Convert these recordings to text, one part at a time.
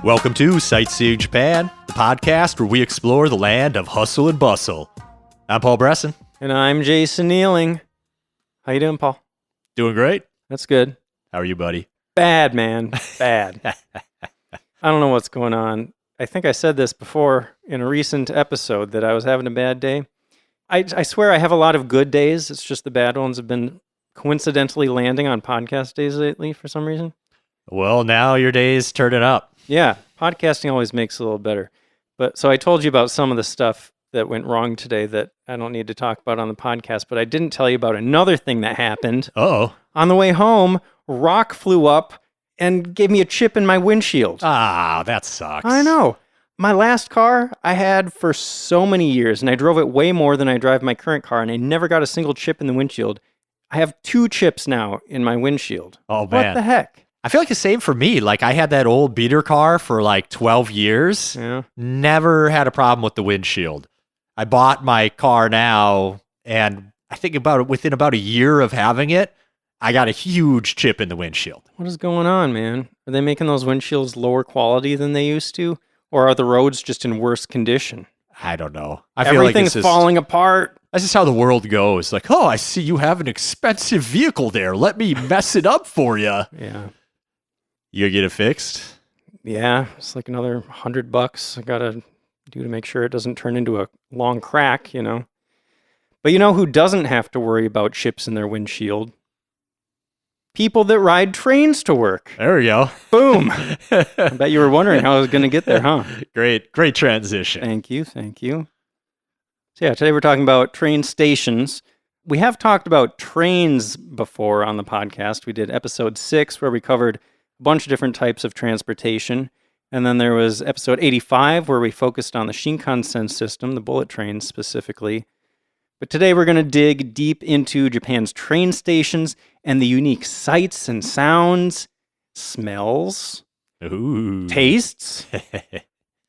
Welcome to Sightseeing Japan, the podcast where we explore the land of hustle and bustle. I'm Paul Bresson. And I'm Jason Nealing. How you doing, Paul? Doing great. That's good. How are you, buddy? Bad, man. Bad. I don't know what's going on. I think I said this before in a recent episode that I was having a bad day. I swear I have a lot of good days. It's just the bad ones have been coincidentally landing on podcast days lately for some reason. Well, now your day's turning up. Yeah, podcasting always makes it a little better. But so I told you about some of the stuff that went wrong today that I don't need to talk about on the podcast, but I didn't tell you about another thing that happened. Uh-oh. On the way home, rock flew up and gave me a chip in my windshield. Ah, that sucks. I know. My last car I had for so many years, and I drove it way more than I drive my current car, and I never got a single chip in the windshield. I have 2 chips now in my windshield. Oh, man. What the heck? I feel like the same for me. Like, I had that old beater car for like 12 years. Yeah. Never had a problem with the windshield. I bought my car now, and I think within about a year of having it, I got a huge chip in the windshield. What is going on, man? Are they making those windshields lower quality than they used to? Or are the roads just in worse condition? I don't know. I feel like Everything's falling apart. That's just how the world goes. Like, oh, I see you have an expensive vehicle there. Let me mess it up for you. Yeah. You gonna get it fixed? Yeah, it's like another $100 I gotta do to make sure it doesn't turn into a long crack, you know. But you know who doesn't have to worry about chips in their windshield? People that ride trains to work. There we go. Boom. I bet you were wondering how I was going to get there, huh? Great transition. Thank you. So yeah, today we're talking about train stations. We have talked about trains before on the podcast. We did episode 6 where we covered a bunch of different types of transportation. And then there was episode 85 where we focused on the Shinkansen system, the bullet trains specifically. But today we're going to dig deep into Japan's train stations and the unique sights and sounds, smells, Ooh. tastes,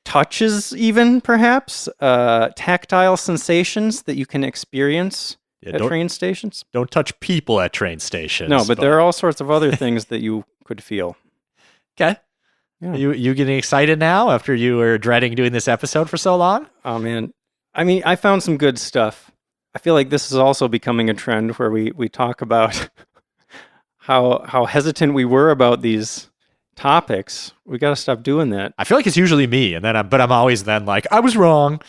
touches even perhaps, tactile sensations that you can experience at train stations. Don't touch people at train stations. No, but there are all sorts of other things that you could feel. Okay. Yeah. You getting excited now after you were dreading doing this episode for so long? Oh, man. I mean, I found some good stuff. I feel like this is also becoming a trend where we talk about how hesitant we were about these topics. We got to stop doing that. I feel like it's usually me, and then I'm always then like, I was wrong.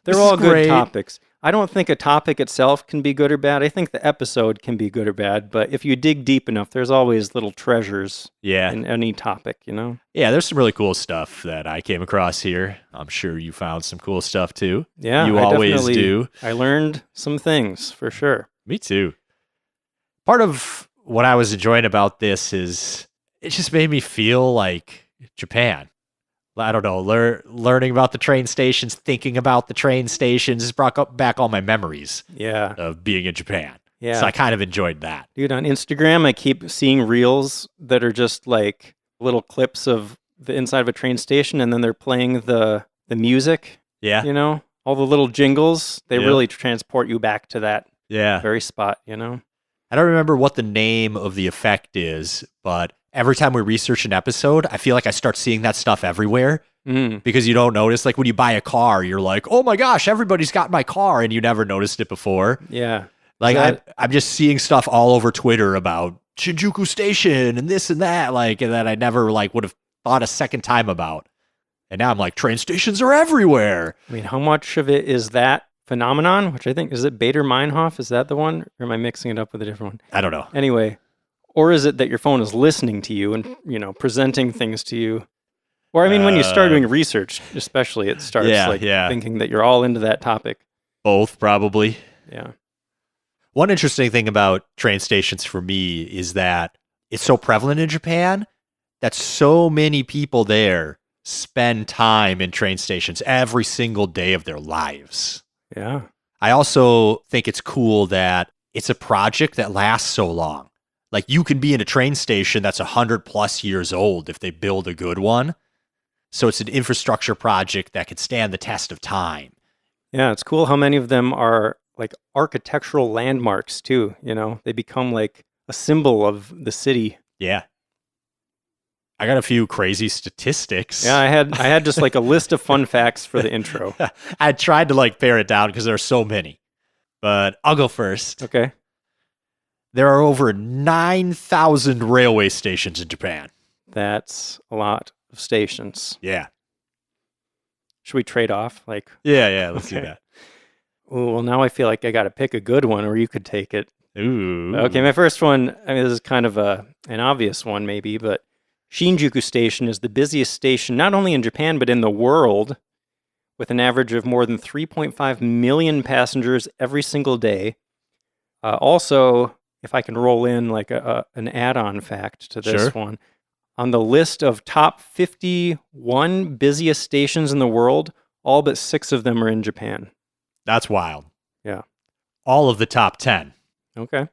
They're all good topics. I don't think a topic itself can be good or bad. I think the episode can be good or bad, but if you dig deep enough, there's always little treasures in any topic, you know? Yeah, there's some really cool stuff that I came across here. I'm sure you found some cool stuff too. Yeah, you always do. I learned some things for sure. Me too. Part of what I was enjoying about this is it just made me feel like Japan. I don't know, learning about the train stations, thinking about the train stations, just brought back all my memories of being in Japan. Yeah. So I kind of enjoyed that. Dude, on Instagram, I keep seeing reels that are just like little clips of the inside of a train station, and then they're playing the music. Yeah. You know, all the little jingles, they really transport you back to that very spot, you know? I don't remember what the name of the effect is, but every time we research an episode, I feel like I start seeing that stuff everywhere because you don't notice. Like when you buy a car, you're like, oh my gosh, everybody's got my car, and you never noticed it before. Yeah. Like I'm just seeing stuff all over Twitter about Shinjuku Station and this and that, like, and that I never like would have thought a second time about. And now I'm like, train stations are everywhere. I mean, how much of it is that phenomenon, which I think, is it Bader Meinhof? Is that the one? Or am I mixing it up with a different one? I don't know. Anyway. Or is it that your phone is listening to you and, you know, presenting things to you? Or, I mean, when you start doing research, especially, it starts thinking that you're all into that topic. Both, probably. Yeah. One interesting thing about train stations for me is that it's so prevalent in Japan that so many people there spend time in train stations every single day of their lives. Yeah. I also think it's cool that it's a project that lasts so long. Like you can be in a train station that's 100+ years old if they build a good one. So it's an infrastructure project that could stand the test of time. Yeah, it's cool how many of them are like architectural landmarks too, you know? They become like a symbol of the city. Yeah. I got a few crazy statistics. Yeah, I had just like a list of fun facts for the intro. I tried to like pare it down because there are so many. But I'll go first. Okay. There are over 9,000 railway stations in Japan. That's a lot of stations. Yeah. Should we trade off? Like, Yeah, let's do Okay. that. ooh, well, now I feel like I got to pick a good one, or you could take it. Ooh. Okay, my first one, I mean, this is kind of an obvious one maybe, but Shinjuku Station is the busiest station not only in Japan, but in the world, with an average of more than 3.5 million passengers every single day. Also, if I can roll in like an add-on fact to this Sure. one, on the list of top 51 busiest stations in the world, all but 6 of them are in Japan. That's wild. Yeah. All of the top 10. Okay.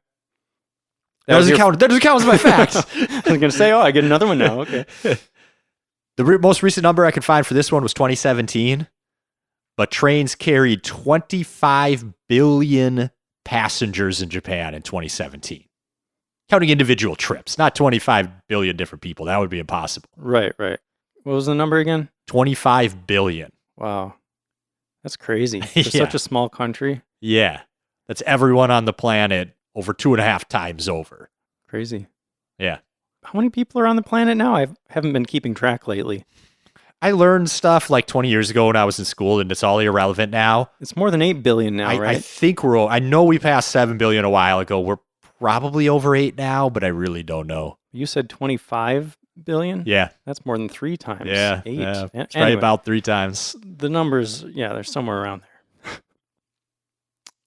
That doesn't count as my facts. I was going to say, I get another one now. Okay. The most recent number I could find for this one was 2017, but trains carried 25 billion passengers in Japan in 2017. Counting individual trips, not 25 billion different people. That would be impossible. Right. What was the number again? 25 billion. Wow. That's crazy. For Yeah. such a small country. Yeah. That's everyone on the planet over 2.5 times over. Crazy. Yeah. How many people are on the planet now? I haven't been keeping track lately. I learned stuff like 20 years ago when I was in school, and it's all irrelevant now. It's more than 8 billion now, I right? think I know we passed 7 billion a while ago. We're probably over 8 now, but I really don't know. You said 25 billion? Yeah. That's more than 3 times. Yeah. 8. Yeah. It's Anyway, right about 3 times. the numbers, they're somewhere around there.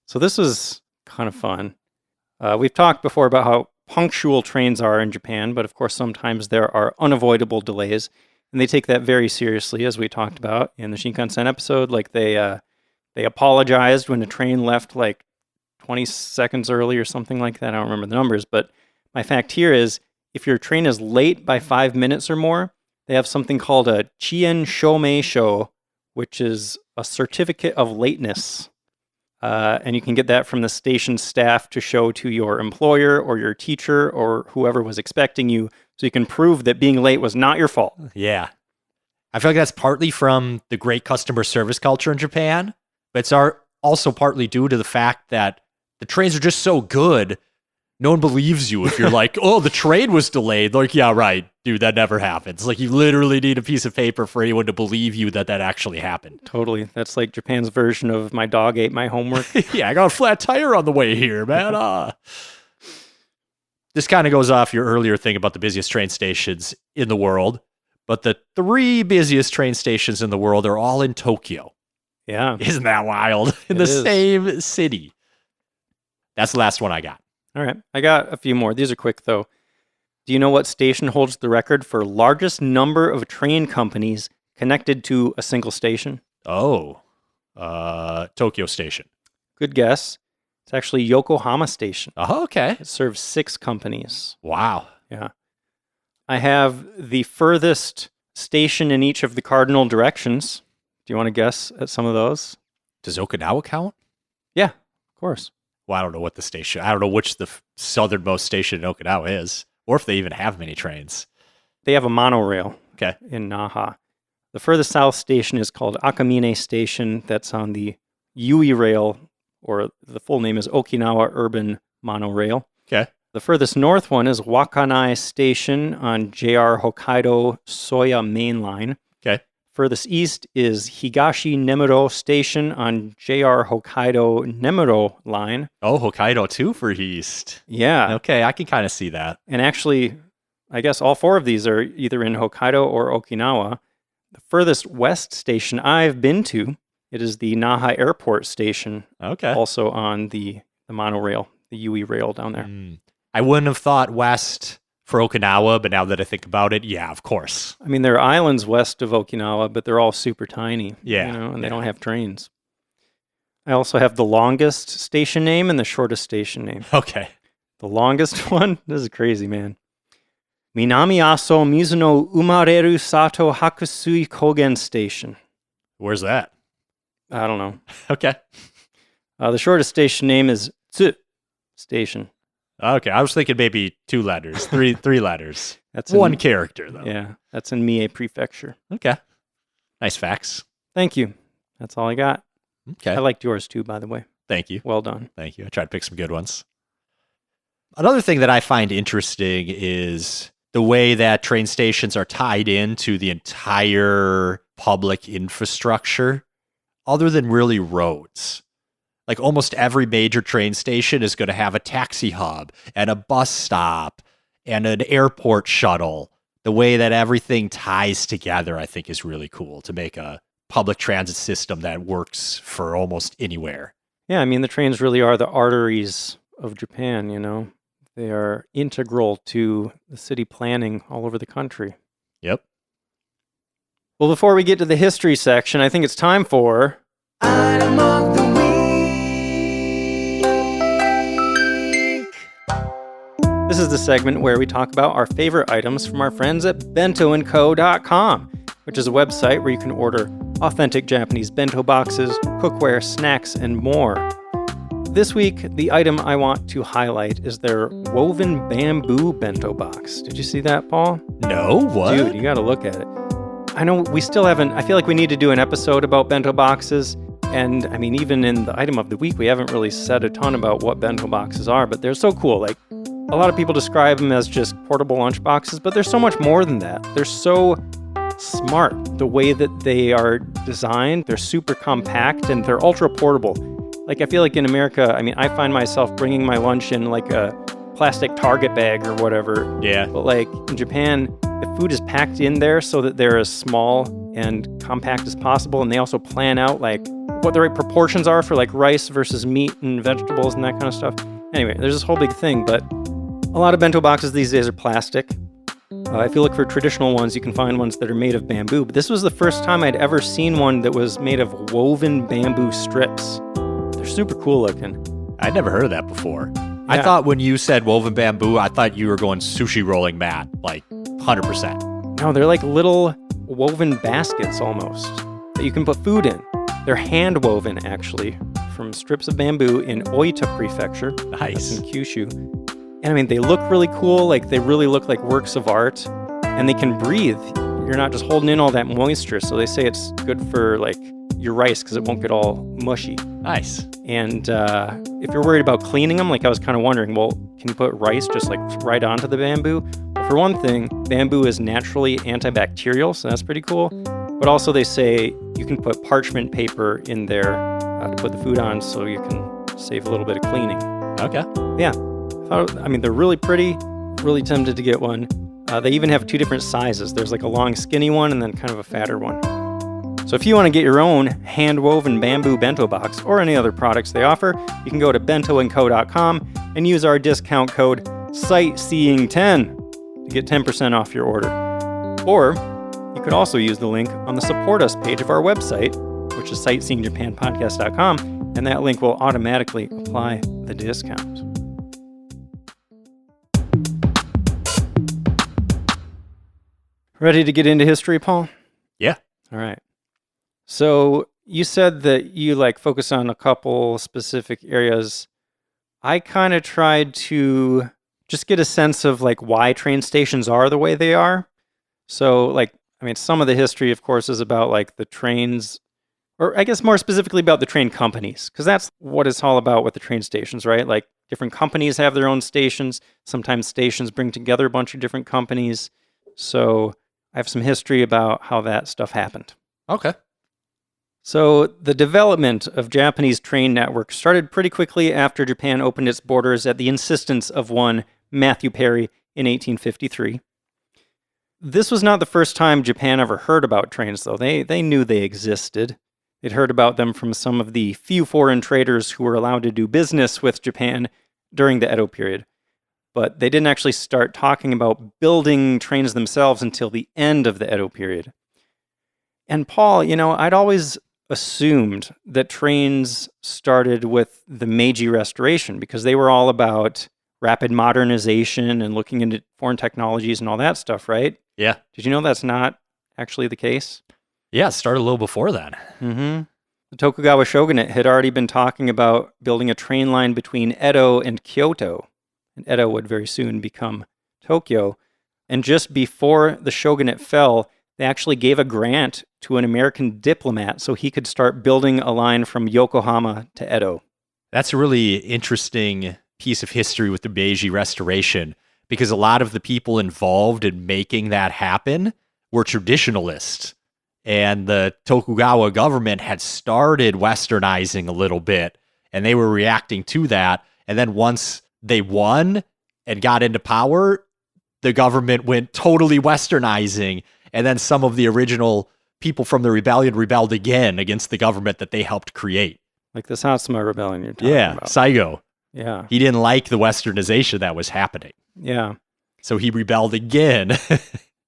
So this is kind of fun. We've talked before about how punctual trains are in Japan, but of course sometimes there are unavoidable delays, and they take that very seriously, as we talked about in the Shinkansen episode. Like they apologized when the train left like 20 seconds early or something like that. I don't remember the numbers, but my fact here is if your train is late by 5 minutes or more, they have something called a Chien Shomeisho, which is a certificate of lateness. And you can get that from the station staff to show to your employer or your teacher or whoever was expecting you, so you can prove that being late was not your fault. Yeah. I feel like that's partly from the great customer service culture in Japan, but it's also partly due to the fact that the trains are just so good. No one believes you if you're like, oh, the train was delayed. Like, yeah, right. Dude, that never happens. Like, you literally need a piece of paper for anyone to believe you that actually happened. Totally. That's like Japan's version of my dog ate my homework. Yeah, I got a flat tire on the way here, man. This kind of goes off your earlier thing about the busiest train stations in the world, but the 3 busiest train stations in the world are all in Tokyo. Yeah. Isn't that wild? In It the is. same city. That's the last one I got. All right. I got a few more. These are quick, though. Do you know what station holds the record for largest number of train companies connected to a single station? Oh, Tokyo Station. Good guess. It's actually Yokohama Station. Oh, okay. It serves 6 companies. Wow. Yeah. I have the furthest station in each of the cardinal directions. Do you want to guess at some of those? Does Okinawa count? Yeah, of course. Well, I don't know what the station. I don't know which the southernmost station in Okinawa is, or if they even have many trains. They have a monorail Okay. in Naha. The furthest south station is called Akamine Station. That's on the Yui Rail, or the full name is Okinawa Urban Monorail. Okay. The furthest north one is Wakanai Station on JR Hokkaido Soya Main Line. Okay. Furthest east is Higashi Nemuro Station on JR Hokkaido Nemuro Line. Oh, Hokkaido too for east. Yeah. Okay, I can kind of see that. And actually, I guess all 4 of these are either in Hokkaido or Okinawa. The furthest west station I've been to, it is the Naha Airport Station, Okay. also on the monorail, the Yui Rail down there. I wouldn't have thought west for Okinawa, but now that I think about it, yeah, of course. I mean, there are islands west of Okinawa, but they're all super tiny. Yeah, And they yeah. don't have trains. I also have the longest station name and the shortest station name. Okay. The longest one, this is crazy, man. Minami Aso Mizuno Umareru Sato Hakusui Kogen Station. Where's that? I don't know. Okay. The shortest station name is Tsu Station. Okay, I was thinking maybe 2 letters, three letters. That's One character, though. Yeah, that's in Mie Prefecture. Okay. Nice facts. Thank you. That's all I got. Okay. I liked yours too, by the way. Thank you. Well done. Thank you. I tried to pick some good ones. Another thing that I find interesting is the way that train stations are tied into the entire public infrastructure, other than really roads. Like almost every major train station is going to have a taxi hub and a bus stop and an airport shuttle. The way that everything ties together, I think, is really cool to make a public transit system that works for almost anywhere. Yeah, I mean, the trains really are the arteries of Japan, you know? They are integral to the city planning all over the country. Yep. Well, before we get to the history section, I think it's time for... Item of the Week! This is the segment where we talk about our favorite items from our friends at bentoandco.com, which is a website where you can order authentic Japanese bento boxes, cookware, snacks, and more. This week, the item I want to highlight is their woven bamboo bento box. Did you see that, Paul? No, what? Dude, you gotta look at it. I know we still haven't, I feel like we need to do an episode about bento boxes. And I mean, even in the item of the week, we haven't really said a ton about what bento boxes are, but they're so cool. Like, a lot of people describe them as just portable lunch boxes, but they're so much more than that. They're so smart. The way that they are designed, they're super compact and they're ultra portable. Like, I feel like in America, I mean, I find myself bringing my lunch in like a plastic Target bag or whatever. Yeah. But like in Japan, the food is packed in there so that they're as small and compact as possible. And they also plan out like what the right proportions are for like rice versus meat and vegetables and that kind of stuff. Anyway, there's this whole big thing, but a lot of bento boxes these days are plastic. If you look for traditional ones, you can find ones that are made of bamboo. But this was the first time I'd ever seen one that was made of woven bamboo strips. They're super cool looking. I'd never heard of that before. Yeah. I thought when you said woven bamboo, I thought you were going sushi rolling mat, like 100%. No, they're like little woven baskets almost that you can put food in. They're hand woven, actually, from strips of bamboo in Oita Prefecture. Nice. That's in Kyushu. And I mean, they look really cool. Like, they really look like works of art. And they can breathe. You're not just holding in all that moisture. So they say it's good for, like, your rice because it won't get all mushy. Nice. And if you're worried about cleaning them, like I was kind of wondering, well, can you put rice just, like, right onto the bamboo? Well, for one thing, bamboo is naturally antibacterial, so that's pretty cool. But also they say you can put parchment paper in there to put the food on so you can save a little bit of cleaning. Okay. Yeah. I mean, they're really pretty, really tempted to get one. They even have 2 different sizes. There's like a long skinny one and then kind of a fatter one. So if you want to get your own hand-woven bamboo bento box or any other products they offer, you can go to bentoandco.com and use our discount code SIGHTSEEING10 to get 10% off your order. Or you could also use the link on the Support Us page of our website, which is sightseeingjapanpodcast.com, and that link will automatically apply the discount. Ready to get into history, Paul? Yeah. All right. So you said that you like focus on a couple specific areas. I kind of tried to just get a sense of like why train stations are the way they are. So like, I mean, some of the history, of course, is about like the trains, or I guess more specifically about the train companies, because that's what it's all about with the train stations, right? Like different companies have their own stations. Sometimes stations bring together a bunch of different companies. So I have some history about how that stuff happened. Okay. So the development of Japanese train networks started pretty quickly after Japan opened its borders at the insistence of one Matthew Perry in 1853. This was not the first time Japan ever heard about trains, though. They knew they existed. They'd heard about them from some of the few foreign traders who were allowed to do business with Japan during the Edo period. But they didn't actually start talking about building trains themselves until the end of the Edo period. And Paul, you know, I'd always assumed that trains started with the Meiji Restoration because they were all about rapid modernization and looking into foreign technologies and all that stuff, right? Yeah. Did you know that's not actually the case? Yeah, it started a little before that. Mm-hmm. The Tokugawa shogunate had already been talking about building a train line between Edo and Kyoto. and Edo would very soon become Tokyo. And just before the shogunate fell, they actually gave a grant to an American diplomat so he could start building a line from Yokohama to Edo. That's a really interesting piece of history with the Meiji Restoration, because a lot of the people involved in making that happen were traditionalists. And the Tokugawa government had started westernizing a little bit, and they were reacting to that. And then once they won and got into power, the government went totally westernizing. And then some of the original people from the rebellion rebelled again against the government that they helped create. Like the Satsuma rebellion you're talking about. Saigo. Yeah. He didn't like the westernization that was happening. Yeah. So he rebelled again.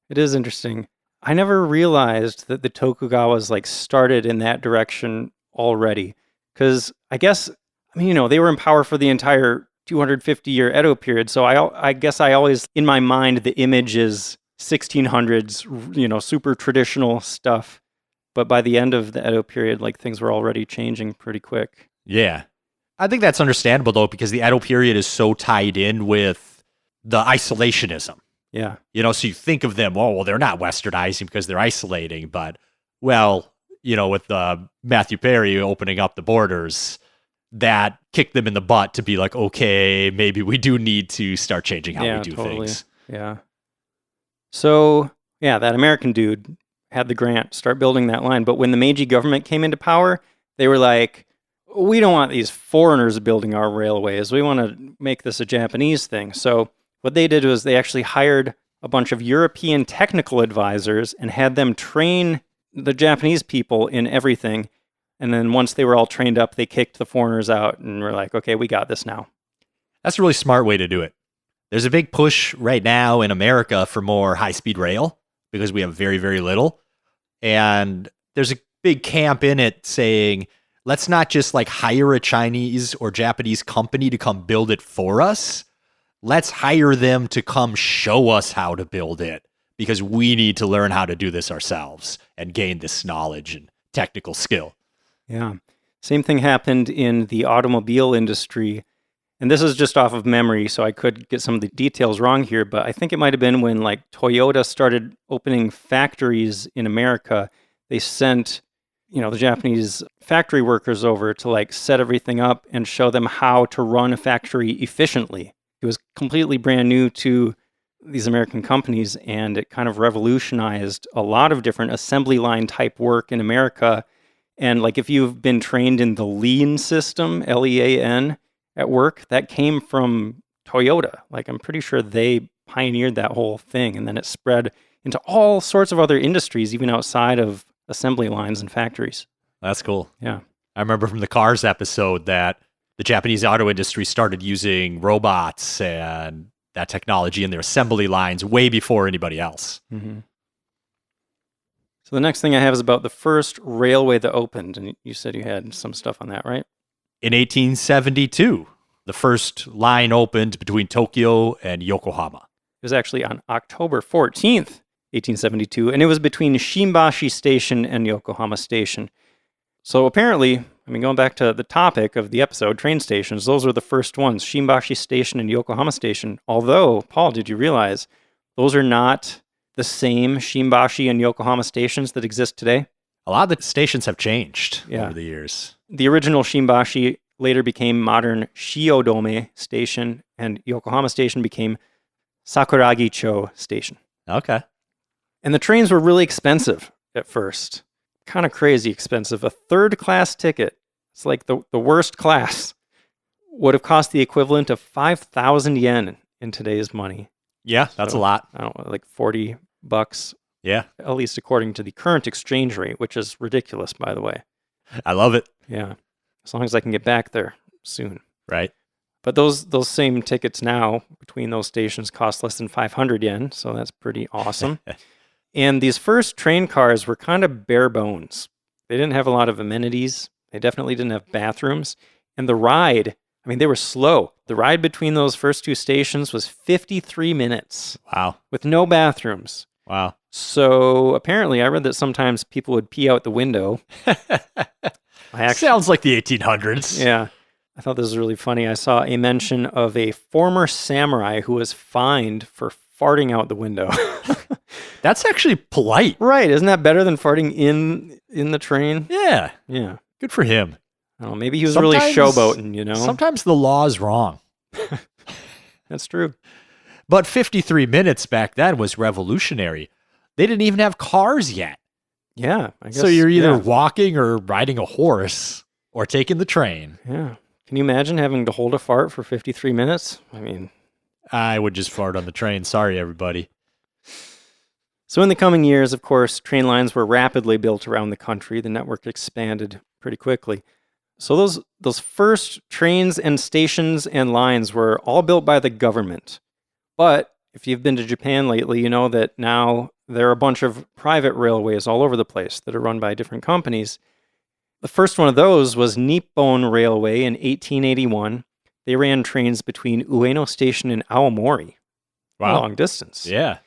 It is interesting. I never realized that the Tokugawas started in that direction already. Because I guess, they were in power for the entire 250-year Edo period. So I guess I always, in my mind, the image is 1600s, super traditional stuff. But by the end of the Edo period, things were already changing pretty quick. Yeah. I think that's understandable, though, because the Edo period is so tied in with the isolationism. Yeah. So you think of them, they're not westernizing because they're isolating. But, with Matthew Perry opening up the borders, that kicked them in the butt to be like, okay, maybe we do need to start changing how we do things. Yeah. So, that American dude had the grant start building that line. But when the Meiji government came into power, they were like, we don't want these foreigners building our railways. We want to make this a Japanese thing. So what they did was they actually hired a bunch of European technical advisors and had them train the Japanese people in everything. And then once they were all trained up, they kicked the foreigners out and were like, okay, we got this now. That's a really smart way to do it. There's a big push right now in America for more high-speed rail because we have very, very little. And there's a big camp in it saying, let's not just hire a Chinese or Japanese company to come build it for us. Let's hire them to come show us how to build it because we need to learn how to do this ourselves and gain this knowledge and technical skill. Yeah. Same thing happened in the automobile industry. And this is just off of memory, so I could get some of the details wrong here, but I think it might have been when Toyota started opening factories in America. They sent, the Japanese factory workers over to set everything up and show them how to run a factory efficiently. It was completely brand new to these American companies, and it kind of revolutionized a lot of different assembly line type work in America. And if you've been trained in the lean system, LEAN, at work, that came from Toyota. I'm pretty sure they pioneered that whole thing, and then it spread into all sorts of other industries, even outside of assembly lines and factories. That's cool. Yeah. I remember from the Cars episode that the Japanese auto industry started using robots and that technology in their assembly lines way before anybody else. Mm-hmm. So the next thing I have is about the first railway that opened, and you said you had some stuff on that, right? In 1872, the first line opened between Tokyo and Yokohama. It was actually on October 14th, 1872, and it was between Shimbashi Station and Yokohama Station. So apparently, going back to the topic of the episode, train stations, those are the first ones, Shimbashi Station and Yokohama Station. Although, Paul, did you realize those are not the same Shimbashi and Yokohama stations that exist today? A lot of the stations have changed over the years. The original Shimbashi later became modern Shiodome Station, and Yokohama Station became Sakuragicho Station. Okay. And the trains were really expensive at first. Kind of crazy expensive. A third-class ticket, it's the worst class, would have cost the equivalent of 5,000 yen in today's money. Yeah, that's a lot. I don't know, $40. Yeah. At least according to the current exchange rate, which is ridiculous, by the way. I love it. Yeah. As long as I can get back there soon. Right. But those same tickets now between those stations cost less than 500 yen, so that's pretty awesome. And these first train cars were kind of bare bones. They didn't have a lot of amenities. They definitely didn't have bathrooms. And the ride, they were slow. The ride between those first two stations was 53 minutes. Wow. With no bathrooms. Wow. So apparently I read that sometimes people would pee out the window. Sounds like the 1800s. Yeah. I thought this was really funny. I saw a mention of a former samurai who was fined for farting out the window. That's actually polite. Right. Isn't that better than farting in the train? Yeah. Yeah. Good for him. I don't know. Maybe he was really showboating, you know? Sometimes the law is wrong. That's true. But 53 minutes back then was revolutionary. They didn't even have cars yet. Yeah. I guess, So you're either walking or riding a horse or taking the train. Yeah. Can you imagine having to hold a fart for 53 minutes? I mean, I would just fart on the train. Sorry, everybody. so in the coming years, of course, train lines were rapidly built around the country. The network expanded pretty quickly. So those first trains and stations and lines were all built by the government. But if you've been to Japan lately, you know that now there are a bunch of private railways all over the place that are run by different companies. The first one of those was Nippon Railway in 1881. They ran trains between Ueno Station and Aomori. Wow. Long distance. Yeah.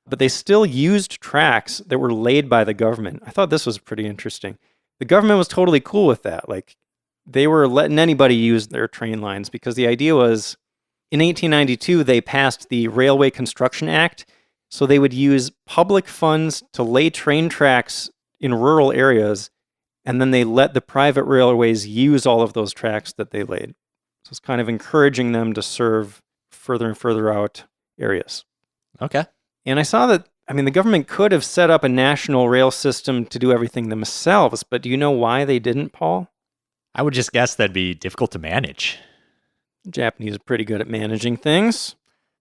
But they still used tracks that were laid by the government. I thought this was pretty interesting. The government was totally cool with that. Like, they were letting anybody use their train lines because the idea was, in 1892, they passed the Railway Construction Act, so they would use public funds to lay train tracks in rural areas, and then they let the private railways use all of those tracks that they laid. So it's kind of encouraging them to serve further and further out areas. Okay. And I saw that, the government could have set up a national rail system to do everything themselves, but do you know why they didn't, Paul? I would just guess that'd be difficult to manage. The Japanese are pretty good at managing things.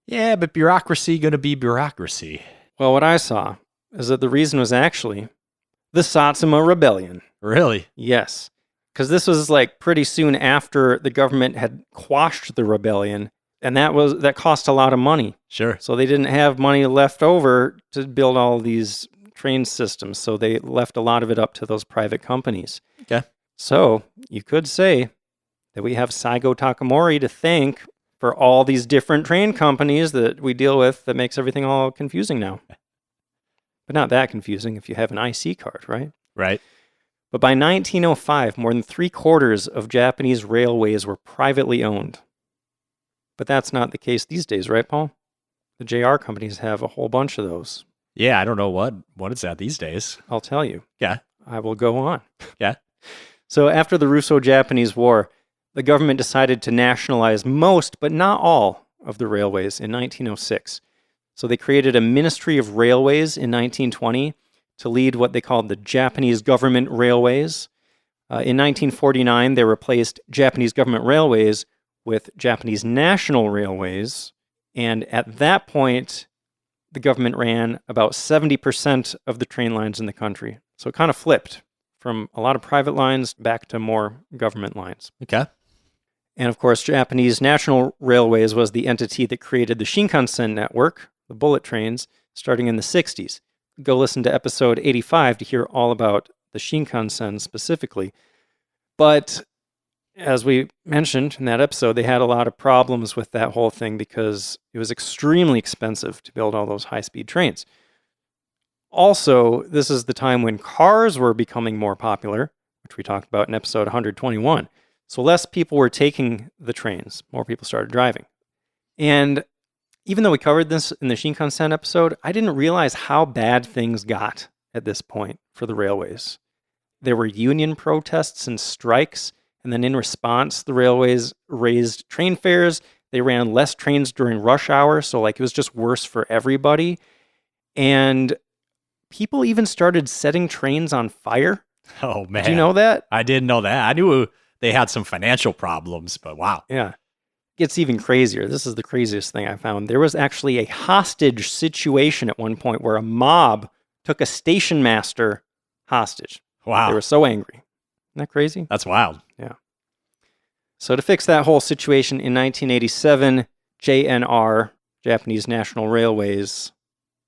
Yeah, but bureaucracy gonna be bureaucracy. Well, what I saw is that the reason was actually the Satsuma Rebellion. Really? Yes. Because this was like pretty soon after the government had quashed the rebellion, and that cost a lot of money. Sure. So they didn't have money left over to build all these train systems, so they left a lot of it up to those private companies. Okay. So you could say that we have Saigo Takamori to thank for all these different train companies that we deal with that makes everything all confusing now. But not that confusing if you have an IC card, right? Right. But by 1905, more than 3/4 of Japanese railways were privately owned. But that's not the case these days, right, Paul? The JR companies have a whole bunch of those. Yeah, I don't know what it's at these days. I'll tell you. Yeah. I will go on. Yeah. So after the Russo-Japanese War, the government decided to nationalize most, but not all, of the railways in 1906. So they created a Ministry of Railways in 1920 to lead what they called the Japanese Government Railways. In 1949, they replaced Japanese Government Railways with Japanese National Railways. And at that point, the government ran about 70% of the train lines in the country. So it kind of flipped from a lot of private lines back to more government lines. Okay. And of course, Japanese National Railways was the entity that created the Shinkansen network, the bullet trains, starting in the 60s. Go listen to episode 85 to hear all about the Shinkansen specifically. But as we mentioned in that episode, they had a lot of problems with that whole thing because it was extremely expensive to build all those high-speed trains. Also, this is the time when cars were becoming more popular, which we talked about in episode 121. So less people were taking the trains. More people started driving. And even though we covered this in the Shinkansen episode, I didn't realize how bad things got at this point for the railways. There were union protests and strikes, and then in response, the railways raised train fares. They ran less trains during rush hour, so it was just worse for everybody. And people even started setting trains on fire. Oh, man. Did you know that? I didn't know that. I knew they had some financial problems, but wow. Yeah. Gets even crazier. This is the craziest thing I found. There was actually a hostage situation at one point where a mob took a station master hostage. Wow. They were so angry. Isn't that crazy? That's wild. Yeah. So to fix that whole situation, in 1987, JNR, Japanese National Railways,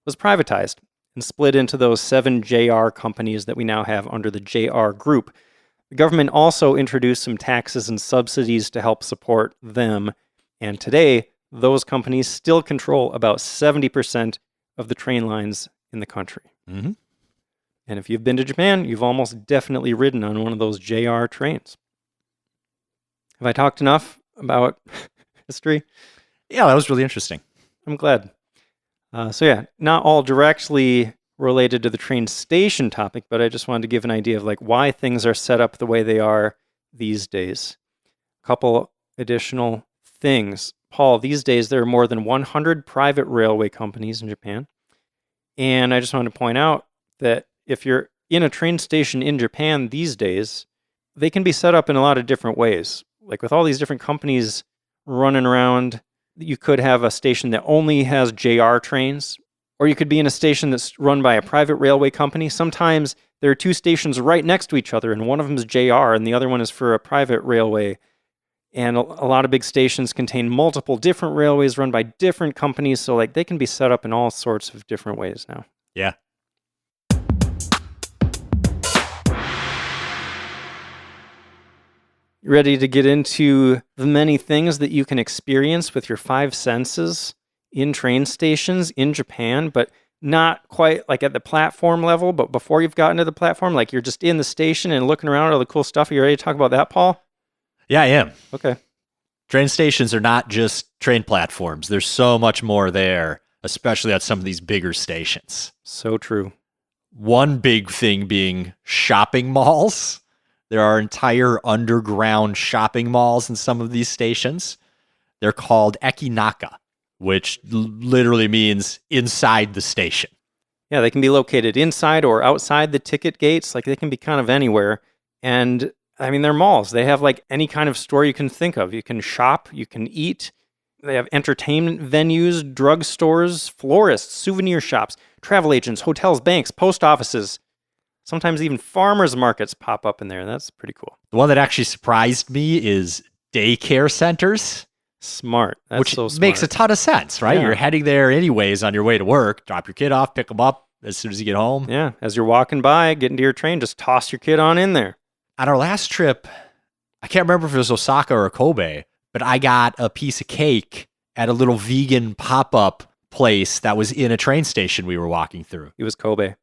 was privatized and split into those 7 JR companies that we now have under the JR Group. The government also introduced some taxes and subsidies to help support them. And today, those companies still control about 70% of the train lines in the country. Mm-hmm. And if you've been to Japan, you've almost definitely ridden on one of those JR trains. Have I talked enough about history? Yeah, that was really interesting. I'm glad. So yeah, not all directly related to the train station topic, but I just wanted to give an idea of like why things are set up the way they are these days. A couple additional things. Paul, these days there are more than 100 private railway companies in Japan. And I just wanted to point out that if you're in a train station in Japan these days, they can be set up in a lot of different ways. Like with all these different companies running around, you could have a station that only has JR trains, or you could be in a station that's run by a private railway company. Sometimes there are two stations right next to each other, and one of them is JR, and the other one is for a private railway. And a lot of big stations contain multiple different railways run by different companies, so like they can be set up in all sorts of different ways now. Yeah. You ready to get into the many things that you can experience with your five senses in train stations in Japan, but not quite like at the platform level, but before you've gotten to the platform, like you're just in the station and looking around at all the cool stuff. Are you ready to talk about that, Paul? Yeah, I am. Okay. Train stations are not just train platforms. There's so much more there, especially at some of these bigger stations. So true. One big thing being shopping malls. There are entire underground shopping malls in some of these stations. They're called ekinaka, which literally means inside the station. Yeah, they can be located inside or outside the ticket gates. Like they can be kind of anywhere. And I mean, they're malls. They have like any kind of store you can think of. You can shop, you can eat. They have entertainment venues, drugstores, florists, souvenir shops, travel agents, hotels, banks, post offices. Sometimes even farmers markets pop up in there. That's pretty cool. The one that actually surprised me is daycare centers. Smart. That's which so smart. makes a ton of sense, right? Yeah. You're heading there anyways on your way to work. Drop your kid off, pick them up as soon as you get home. Yeah, as you're walking by, getting to your train, just toss your kid on in there. On our last trip, I can't remember if it was Osaka or Kobe, but I got a piece of cake at a little vegan pop-up place that was in a train station we were walking through. It was Kobe.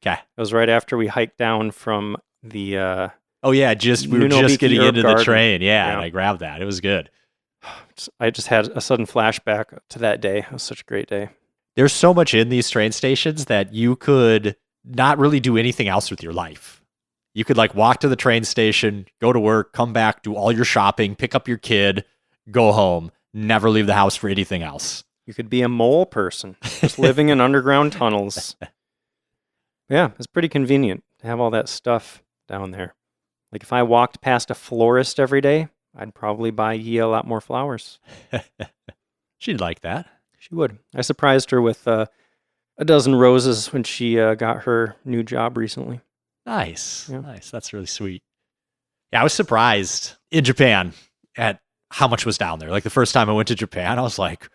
Okay. It was right after we hiked down from the Oh yeah, we were just getting into the train. Yeah, and I grabbed that. It was good. I just had a sudden flashback to that day. It was such a great day. There's so much in these train stations that you could not really do anything else with your life. You could like walk to the train station, go to work, come back, do all your shopping, pick up your kid, go home, never leave the house for anything else. You could be a mole person, just living in underground tunnels. Yeah, it's pretty convenient to have all that stuff down there. Like if I walked past a florist every day, I'd probably buy Yi a lot more flowers. She'd like that. She would. I surprised her with a dozen roses when she got her new job recently. Nice. Yeah. Nice. That's really sweet. Yeah, I was surprised in Japan at how much was down there. Like the first time I went to Japan, I was like,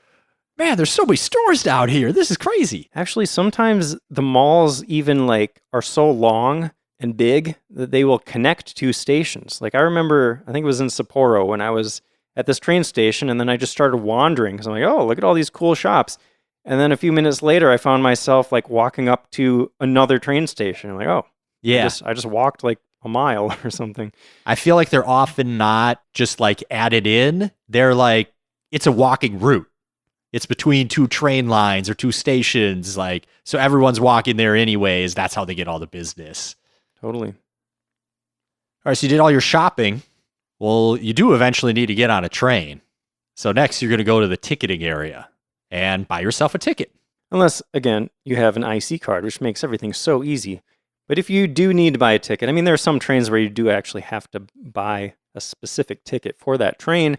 man, there's so many stores down here. This is crazy. Actually, sometimes the malls even like are so long and big that they will connect to stations. Like I remember, I think it was in Sapporo when I was at this train station and then I just started wandering because I'm like, oh, look at all these cool shops. And then a few minutes later, I found myself like walking up to another train station. I'm like, oh, yeah. I just walked like a mile or something. I feel like they're often not just like added in. They're like, it's a walking route. It's between two train lines or two stations. Like, so everyone's walking there anyways. That's how they get all the business. Totally. All right, so you did all your shopping. Well, you do eventually need to get on a train. So next, you're going to go to the ticketing area and buy yourself a ticket. Unless, again, you have an IC card, which makes everything so easy. But if you do need to buy a ticket, I mean, there are some trains where you do actually have to buy a specific ticket for that train.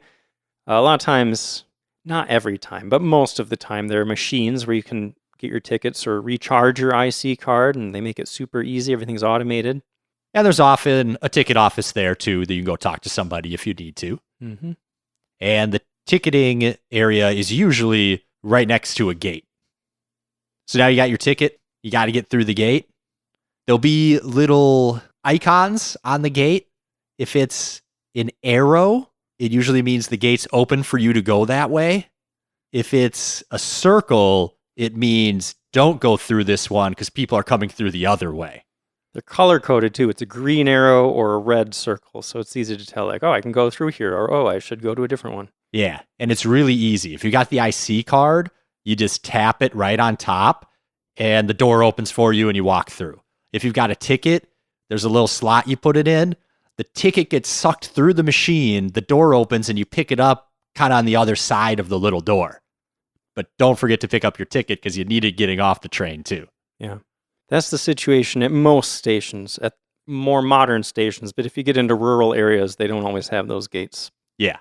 A lot of times, not every time, but most of the time, there are machines where you can get your tickets or recharge your IC card, and they make it super easy. Everything's automated. And there's often a ticket office there, too, that you can go talk to somebody if you need to. Mm-hmm. And the ticketing area is usually right next to a gate. So now you got your ticket. You got to get through the gate. There'll be little icons on the gate. If it's an arrow, it usually means the gate's open for you to go that way. If it's a circle, it means don't go through this one because people are coming through the other way. They're color-coded, too. It's a green arrow or a red circle, so it's easy to tell, like, oh, I can go through here, or, oh, I should go to a different one. Yeah, and it's really easy. If you got the IC card, you just tap it right on top, and the door opens for you, and you walk through. If you've got a ticket, there's a little slot you put it in. The ticket gets sucked through the machine, the door opens, and you pick it up kind of on the other side of the little door. But don't forget to pick up your ticket because you need it getting off the train, too. Yeah. That's the situation at most stations, at more modern stations. But if you get into rural areas, they don't always have those gates. Yeah.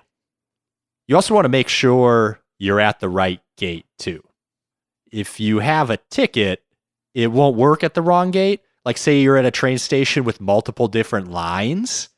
You also want to make sure you're at the right gate, too. If you have a ticket, it won't work at the wrong gate. Like, say you're at a train station with multiple different lines.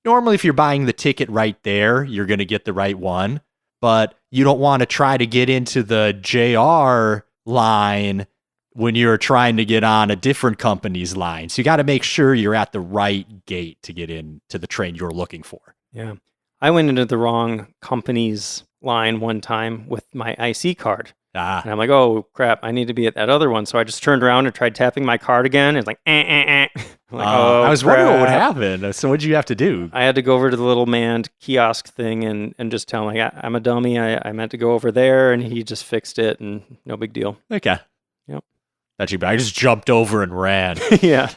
Normally, if you're buying the ticket right there, you're going to get the right one. But you don't want to try to get into the JR line when you're trying to get on a different company's line. So you got to make sure you're at the right gate to get into the train you're looking for. Yeah. I went into the wrong company's line one time with my IC card. And I'm like, oh, crap, I need to be at that other one. So I just turned around and tried tapping my card again. It's like, I'm like, oh, I was wondering what would happen. So what did you have to do? I had to go over to the little manned kiosk thing and just tell him, like, I'm a dummy. I meant to go over there. And he just fixed it and no big deal. Okay. Yep. Not too bad. I just jumped over and ran. Yeah.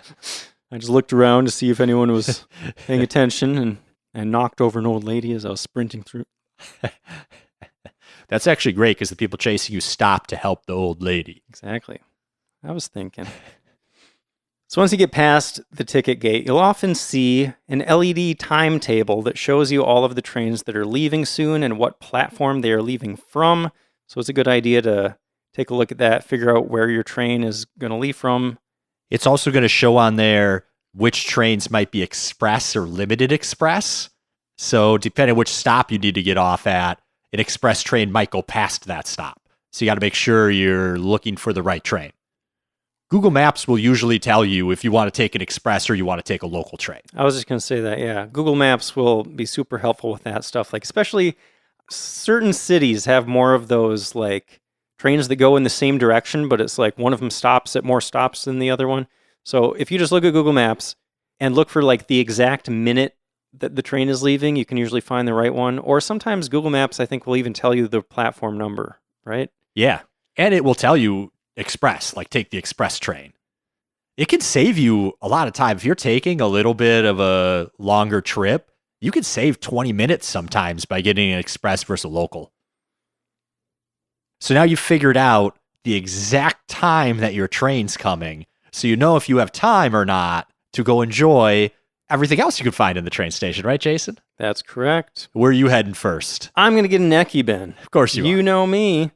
I just looked around to see if anyone was paying attention and knocked over an old lady as I was sprinting through. That's actually great because the people chasing you stopped to help the old lady. Exactly. I was thinking. So once you get past the ticket gate, you'll often see an LED timetable that shows you all of the trains that are leaving soon and what platform they are leaving from. So it's a good idea to take a look at that, figure out where your train is going to leave from. It's also going to show on there which trains might be express or limited express. So depending on which stop you need to get off at, an express train might go past that stop. So you got to make sure you're looking for the right train. Google Maps will usually tell you if you want to take an express or you want to take a local train. I was just going to say that, yeah. Google Maps will be super helpful with that stuff. Like, especially certain cities have more of those, like, trains that go in the same direction, but it's like one of them stops at more stops than the other one. So if you just look at Google Maps and look for, like, the exact minute that the train is leaving, you can usually find the right one. Or sometimes Google Maps, I think, will even tell you the platform number, right? Yeah. And it will tell you express, like take the express train. It can save you a lot of time. If you're taking a little bit of a longer trip, you can save 20 minutes sometimes by getting an express versus a local. So now you've figured out the exact time that your train's coming. So you know if you have time or not to go enjoy everything else you could find in the train station, right, Jason? That's correct. Where are you heading first? I'm going to get an Eki Ben. Of course you are. You know me.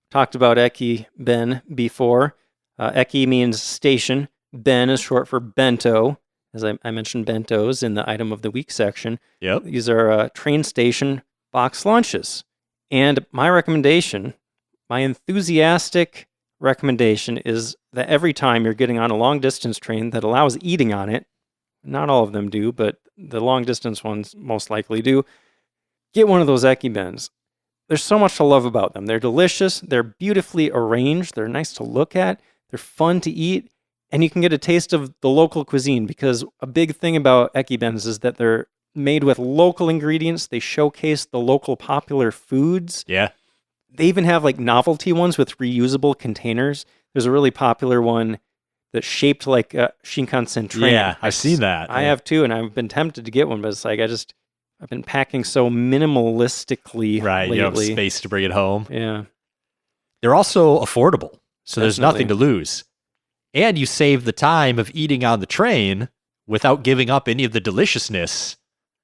Talked about Eki Ben before. Eki means station. Ben is short for bento. As I mentioned bentos in the item of the week section. Yep. These are train station box lunches. And my recommendation, my enthusiastic recommendation is that every time you're getting on a long distance train that allows eating on it, not all of them do, but the long distance ones most likely do, get one of those Eki Bens. There's so much to love about them. They're delicious. They're beautifully arranged. They're nice to look at. They're fun to eat. And you can get a taste of the local cuisine because a big thing about Eki Bens is that they're made with local ingredients. They showcase the local popular foods. Yeah. They even have like novelty ones with reusable containers. There's a really popular one that's shaped like a Shinkansen train. Yeah, I've seen that. I have too, and I've been tempted to get one, but it's like I've been packing so minimalistically right, lately. You have space to bring it home. Yeah. They're also affordable, so there's Definitely. nothing to lose. And you save the time of eating on the train without giving up any of the deliciousness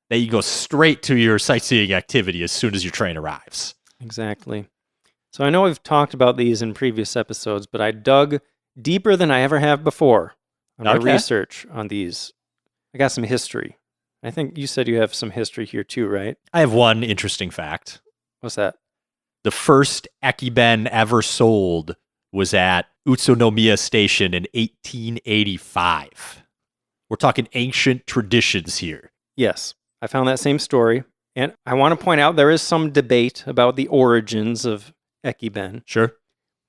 that you go straight to your sightseeing activity as soon as your train arrives. Exactly. So I know we've talked about these in previous episodes, but I dug deeper than I ever have before on my research on these. I got some history. I think you said you have some history here too, right? I have one interesting fact. What's that? The first Ekiben ever sold was at Utsunomiya Station in 1885. We're talking ancient traditions here. Yes, I found that same story. And I want to point out there is some debate about the origins of Ekiben. Sure.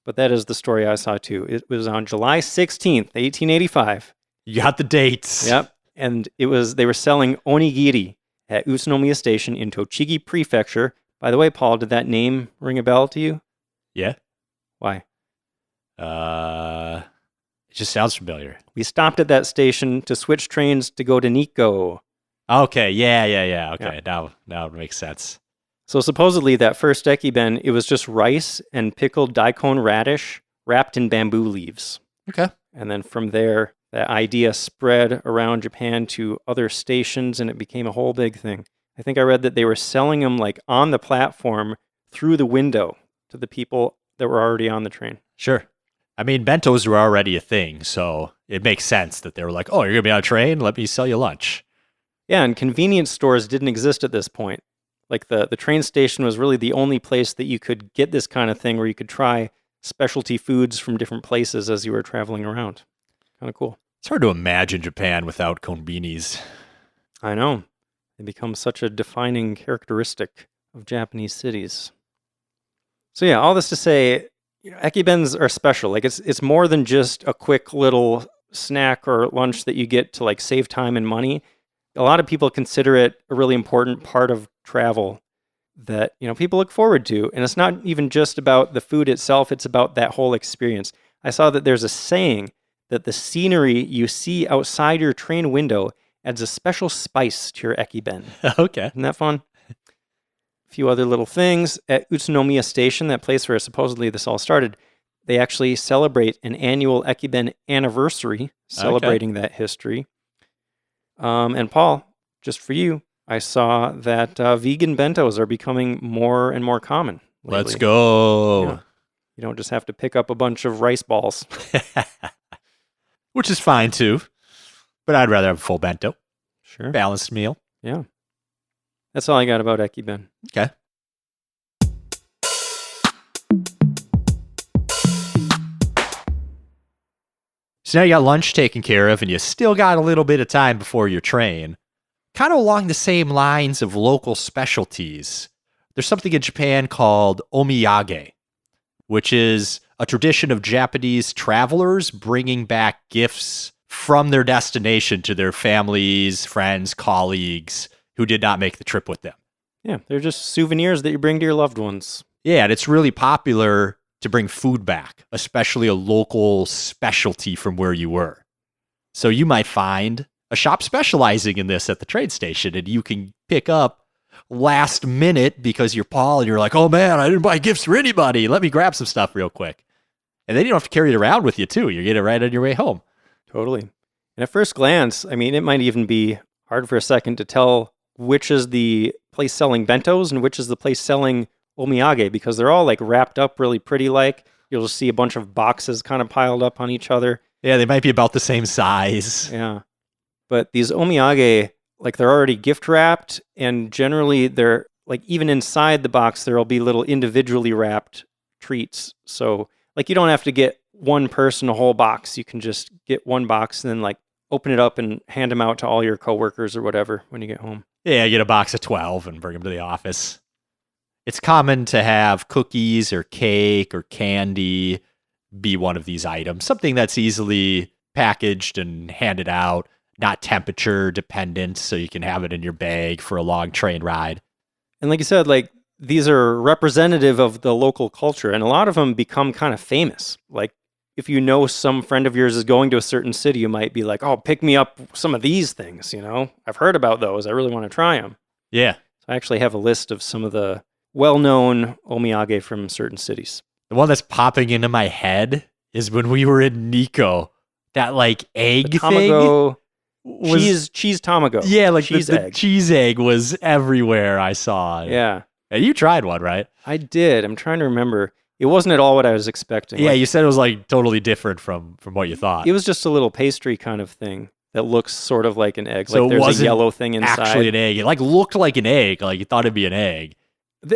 But that is the story I saw too. It was on July 16th, 1885. You got the dates. Yep. And they were selling onigiri at Utsunomiya Station in Tochigi Prefecture. By the way, Paul, did that name ring a bell to you? Yeah. Why? It just sounds familiar. We stopped at that station to switch trains to go to Nikko. Okay. Yeah. Okay. Now it makes sense. So supposedly that first ekiben, it was just rice and pickled daikon radish wrapped in bamboo leaves. Okay. And then from there, that idea spread around Japan to other stations, and it became a whole big thing. I think I read that they were selling them like on the platform through the window to the people that were already on the train. Sure. I mean, bentos were already a thing, so it makes sense that they were like, oh, you're going to be on a train? Let me sell you lunch. Yeah, and convenience stores didn't exist at this point. Like the train station was really the only place that you could get this kind of thing where you could try specialty foods from different places as you were traveling around. Kind of cool. It's hard to imagine Japan without konbinis. I know. They become such a defining characteristic of Japanese cities. So yeah, all this to say, ekibens are special. Like it's more than just a quick little snack or lunch that you get to like save time and money. A lot of people consider it a really important part of travel that, people look forward to. And it's not even just about the food itself, it's about that whole experience. I saw that there's a saying that the scenery you see outside your train window adds a special spice to your ekiben. Okay. Isn't that fun? A few other little things. At Utsunomiya Station, that place where supposedly this all started, they actually celebrate an annual ekiben anniversary, celebrating that history. And Paul, just for you, I saw that vegan bentos are becoming more and more common lately. Let's go. Yeah. You don't just have to pick up a bunch of rice balls. Which is fine too. But I'd rather have a full bento. Sure. Balanced meal. Yeah. That's all I got about ekiben. Okay. So now you got lunch taken care of and you still got a little bit of time before your train. Kind of along the same lines of local specialties, there's something in Japan called omiyage, which is a tradition of Japanese travelers bringing back gifts from their destination to their families, friends, colleagues who did not make the trip with them. Yeah, they're just souvenirs that you bring to your loved ones. Yeah, and it's really popular to bring food back, especially a local specialty from where you were. So you might find a shop specializing in this at the train station, and you can pick up last minute because you're Paul and you're like, oh man, I didn't buy gifts for anybody. Let me grab some stuff real quick. And then you don't have to carry it around with you too. You get it right on your way home. Totally. And at first glance, I mean, it might even be hard for a second to tell which is the place selling bentos and which is the place selling omiyage, because they're all like wrapped up really pretty like. You'll just see a bunch of boxes kind of piled up on each other. Yeah, they might be about the same size. Yeah. But these omiyage, like they're already gift wrapped, and generally they're like even inside the box, there'll be little individually wrapped treats. So like you don't have to get one person a whole box. You can just get one box and then like open it up and hand them out to all your coworkers or whatever when you get home. Yeah, get a box of 12 and bring them to the office. It's common to have cookies or cake or candy be one of these items. Something that's easily packaged and handed out, not temperature dependent, so you can have it in your bag for a long train ride. And like you said, like these are representative of the local culture, and a lot of them become kind of famous. Like if you know some friend of yours is going to a certain city, you might be like, oh, pick me up some of these things, I've heard about those. I really want to try them. Yeah. So I actually have a list of some of the well-known omiyage from certain cities. The one that's popping into my head is when we were in Nikko, that like egg The tamago, was cheese tamago. Yeah, like cheese the egg. cheese egg was everywhere I saw. Yeah. And you tried one, right? I did. I'm trying to remember. It wasn't at all what I was expecting. Yeah, Like, you said it was like totally different from what you thought. it was just a little pastry kind of thing that looks sort of like an egg. So like it there's a wasn't yellow thing inside. Actually an egg. It like looked like an egg, like you thought it'd be an egg.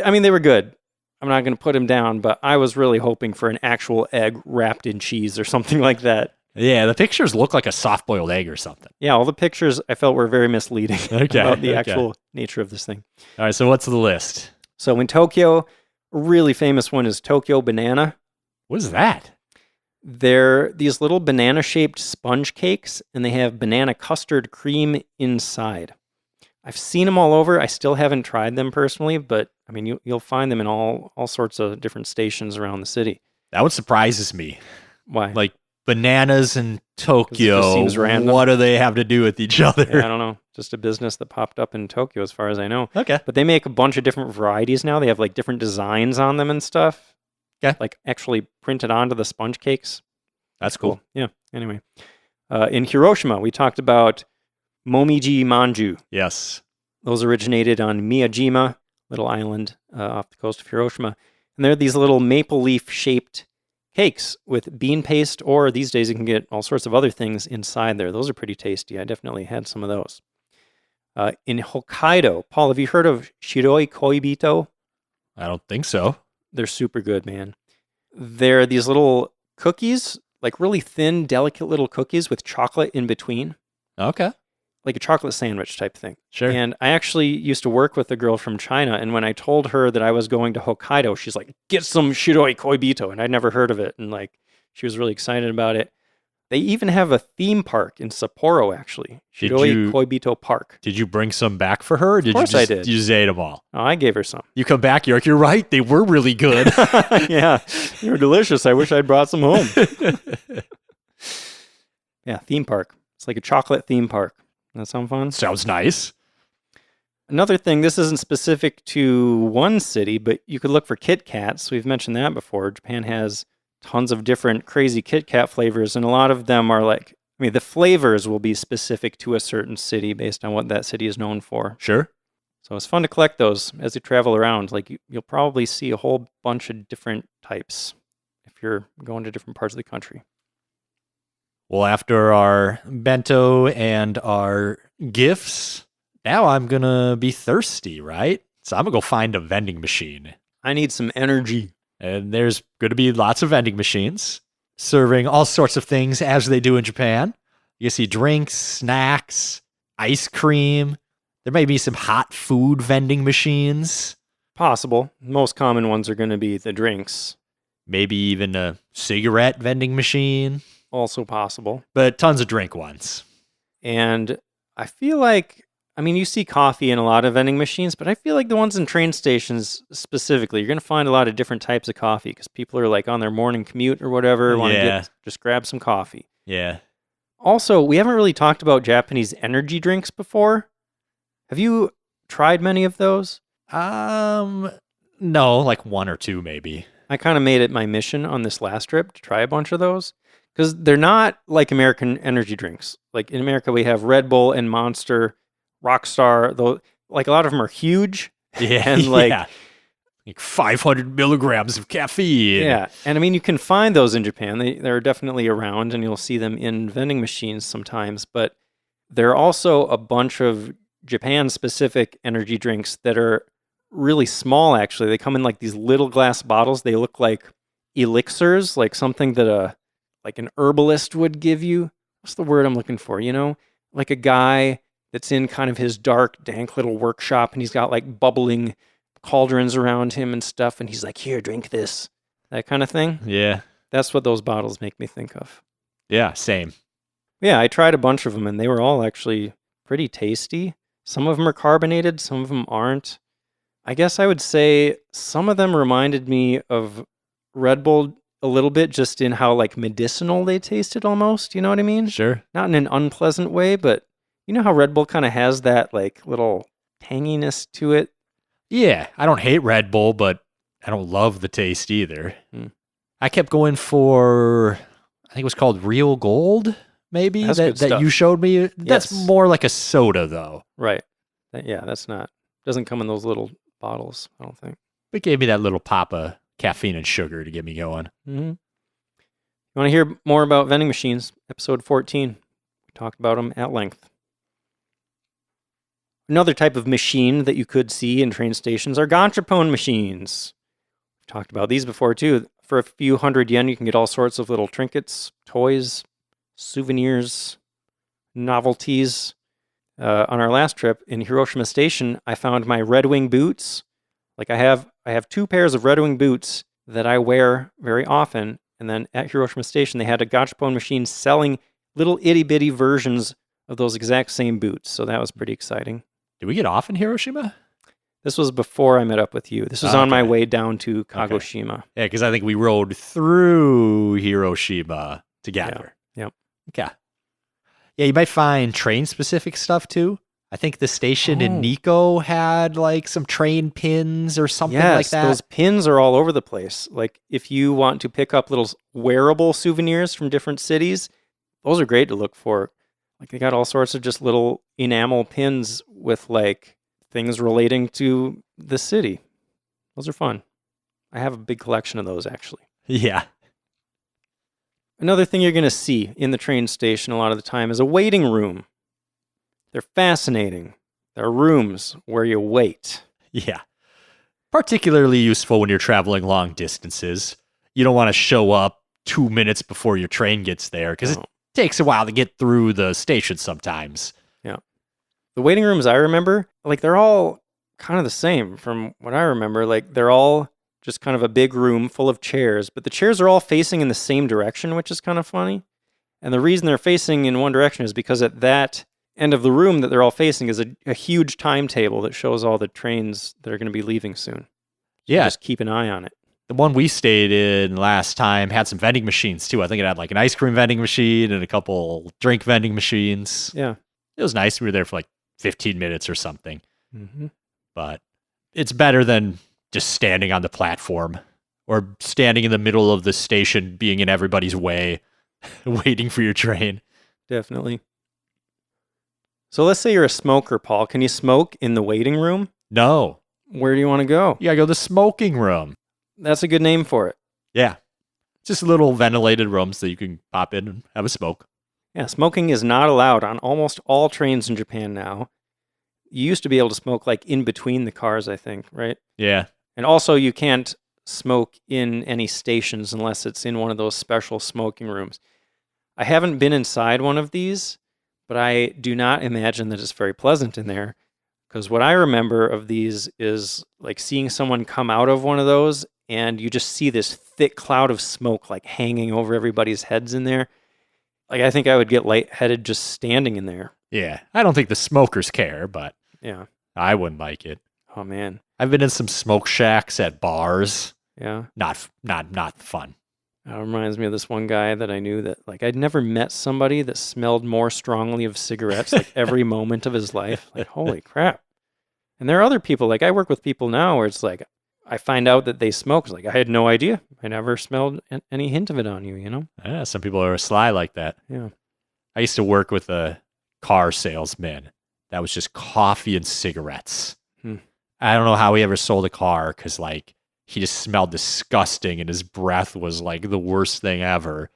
I mean, they were good. I'm not going to put them down, but I was really hoping for an actual egg wrapped in cheese or something like that. Yeah, the pictures look like a soft-boiled egg or something. Yeah, all the pictures I felt were very misleading Okay, about the okay. actual nature of this thing. All right, so what's the list? So in Tokyo, a really famous one is Tokyo banana. What is that? They're these little banana-shaped sponge cakes, and they have banana custard cream inside. I've seen them all over. I still haven't tried them personally, but I mean, you'll find them in all sorts of different stations around the city. That one surprises me. Why? Like bananas in 'Cause it Tokyo. just seems random. What do they have to do with each other? Yeah, I don't know. Just a business that popped up in Tokyo, as far as I know. Okay. But they make a bunch of different varieties now. They have like different designs on them and stuff. Okay. Like actually printed onto the sponge cakes. That's cool. Yeah. Anyway, in Hiroshima, we talked about momiji manju. Yes. Those originated on Miyajima, little island off the coast of Hiroshima. And they're these little maple leaf shaped cakes with bean paste, or these days you can get all sorts of other things inside there. Those are pretty tasty. I definitely had some of those. In Hokkaido, Paul, have you heard of shiroi koibito? I don't think so. They're super good, man. They're these little cookies, like really thin, delicate little cookies with chocolate in between. Okay. Like a chocolate sandwich type thing. Sure. And I actually used to work with a girl from China, and when I told her that I was going to Hokkaido, she's like, get some shiroi koibito, and I'd never heard of it, and like, she was really excited about it. They even have a theme park in Sapporo, actually. Shiroi Koibito Park. Did you bring some back for her? Or Of course I did. You just ate them all? Oh, I gave her some. You come back, you're like, you're right, they were really good. Yeah, they were delicious. I wish I'd brought some home. Yeah, theme park. It's like a chocolate theme park. That sound fun? Sounds nice. Another thing, this isn't specific to one city, but you could look for Kit Kats. We've mentioned that before. Japan has tons of different crazy Kit Kat flavors, and a lot of them are like, I mean, the flavors will be specific to a certain city based on what that city is known for. Sure. So it's fun to collect those as you travel around. Like you'll probably see a whole bunch of different types if you're going to different parts of the country. Well, after our bento and our gifts, now I'm going to be thirsty, right? So I'm going to go find a vending machine. I need some energy. And there's going to be lots of vending machines serving all sorts of things as they do in Japan. You see drinks, snacks, ice cream. There may be some hot food vending machines. Possible. Most common ones are going to be the drinks. Maybe even a cigarette vending machine. Also possible. But tons of drink ones. And I feel like, I mean, you see coffee in a lot of vending machines, but I feel like the ones in train stations specifically, you're going to find a lot of different types of coffee because people are like on their morning commute or whatever, want to just grab some coffee. Yeah. Also, we haven't really talked about Japanese energy drinks before. Have you tried many of those? No, like one or two maybe. I kind of made it my mission on this last trip to try a bunch of those because they're not like American energy drinks. Like in America, we have Red Bull and Monster, Rockstar, though, like a lot of them are huge. Yeah. And like, like 500 milligrams of caffeine. Yeah. And I mean, you can find those in Japan. They're definitely around and you'll see them in vending machines sometimes. But there are also a bunch of Japan-specific energy drinks that are really small, actually. They come in like these little glass bottles. They look like elixirs, like something that like an herbalist would give you. What's the word I'm looking for? You know, like a guy that's in kind of his dark, dank little workshop, and he's got like bubbling cauldrons around him and stuff, and he's like, here, drink this. That kind of thing. Yeah. That's what those bottles make me think of. Yeah, same. Yeah, I tried a bunch of them, and they were all actually pretty tasty. Some of them are carbonated, some of them aren't. I guess I would say some of them reminded me of Red Bull a little bit, just in how like medicinal they tasted almost. You know what I mean? Sure. Not in an unpleasant way, but you know how Red Bull kind of has that like little tanginess to it? Yeah, I don't hate Red Bull, but I don't love the taste either. I kept going for, I think it was called Real Gold, maybe, that you showed me. That's more like a soda, though. Right. That's not, doesn't come in those little bottles, I don't think. It gave me that little pop of caffeine and sugar to get me going. Mm-hmm. You want to hear more about vending machines? Episode 14. We talked about them at length. Another type of machine that you could see in train stations are gachapon machines. We've talked about these before too. For a few hundred yen, you can get all sorts of little trinkets, toys, souvenirs, novelties. On our last trip in Hiroshima Station, I found my Red Wing boots. Like I have 2 pairs of Red Wing boots that I wear very often, And then at Hiroshima Station, they had a gachapon machine selling little itty-bitty versions of those exact same boots. So that was pretty exciting. Did we get off in Hiroshima? This was before I met up with you. This was on my Okay. way down to Kagoshima. Yeah, because I think we rode through Hiroshima together. Yep. Okay. Yeah, you might find train-specific stuff too. I think the station in Nikko had like some train pins or something like that. Those pins are all over the place. Like if you want to pick up little wearable souvenirs from different cities, those are great to look for. Like they got all sorts of just little enamel pins with like things relating to the city. Those are fun. I have a big collection of those actually. Yeah. Another thing you're going to see in the train station a lot of the time is a waiting room. They're fascinating. They're rooms where you wait. Yeah. Particularly useful when you're traveling long distances. You don't want to show up 2 minutes before your train gets there because it takes a while to get through the station sometimes. Yeah. The waiting rooms I remember, like they're all kind of the same from what I remember. Like they're all just kind of a big room full of chairs, but the chairs are all facing in the same direction, which is kind of funny. And the reason they're facing in one direction is because at that end of the room that they're all facing is a huge timetable that shows all the trains that are going to be leaving soon. Yeah. Just keep an eye on it. The one we stayed in last time had some vending machines too. I think it had like an ice cream vending machine and a couple drink vending machines. Yeah. It was nice. We were there for like 15 minutes or something. Mm-hmm. But it's better than just standing on the platform or standing in the middle of the station, being in everybody's way, waiting for your train. Definitely. So let's say you're a smoker, Paul. Can you smoke in the waiting room? No. Where do you want to go? You gotta go to the smoking room. That's a good name for it. Yeah. Just little ventilated rooms that you can pop in and have a smoke. Yeah, smoking is not allowed on almost all trains in Japan now. You used to be able to smoke like in between the cars, I think, right? Yeah. And also you can't smoke in any stations unless it's in one of those special smoking rooms. I haven't been inside one of these, but I do not imagine that it's very pleasant in there. Because what I remember of these is like seeing someone come out of one of those and you just see this thick cloud of smoke like hanging over everybody's heads in there. Like I think I would get lightheaded just standing in there. Yeah. I don't think the smokers care, but Yeah. I wouldn't like it. Oh man. I've been in some smoke shacks at bars. Yeah. Not fun. That reminds me of this one guy that I knew that like I'd never met somebody that smelled more strongly of cigarettes like every moment of his life. Like, holy crap. And there are other people, like I work with people now where it's like, I find out that they smoke. It's like, I had no idea. I never smelled any hint of it on you, you know? Yeah, some people are sly like that. Yeah. I used to work with a car salesman that was just coffee and cigarettes. I don't know how he ever sold a car because like he just smelled disgusting and his breath was like the worst thing ever.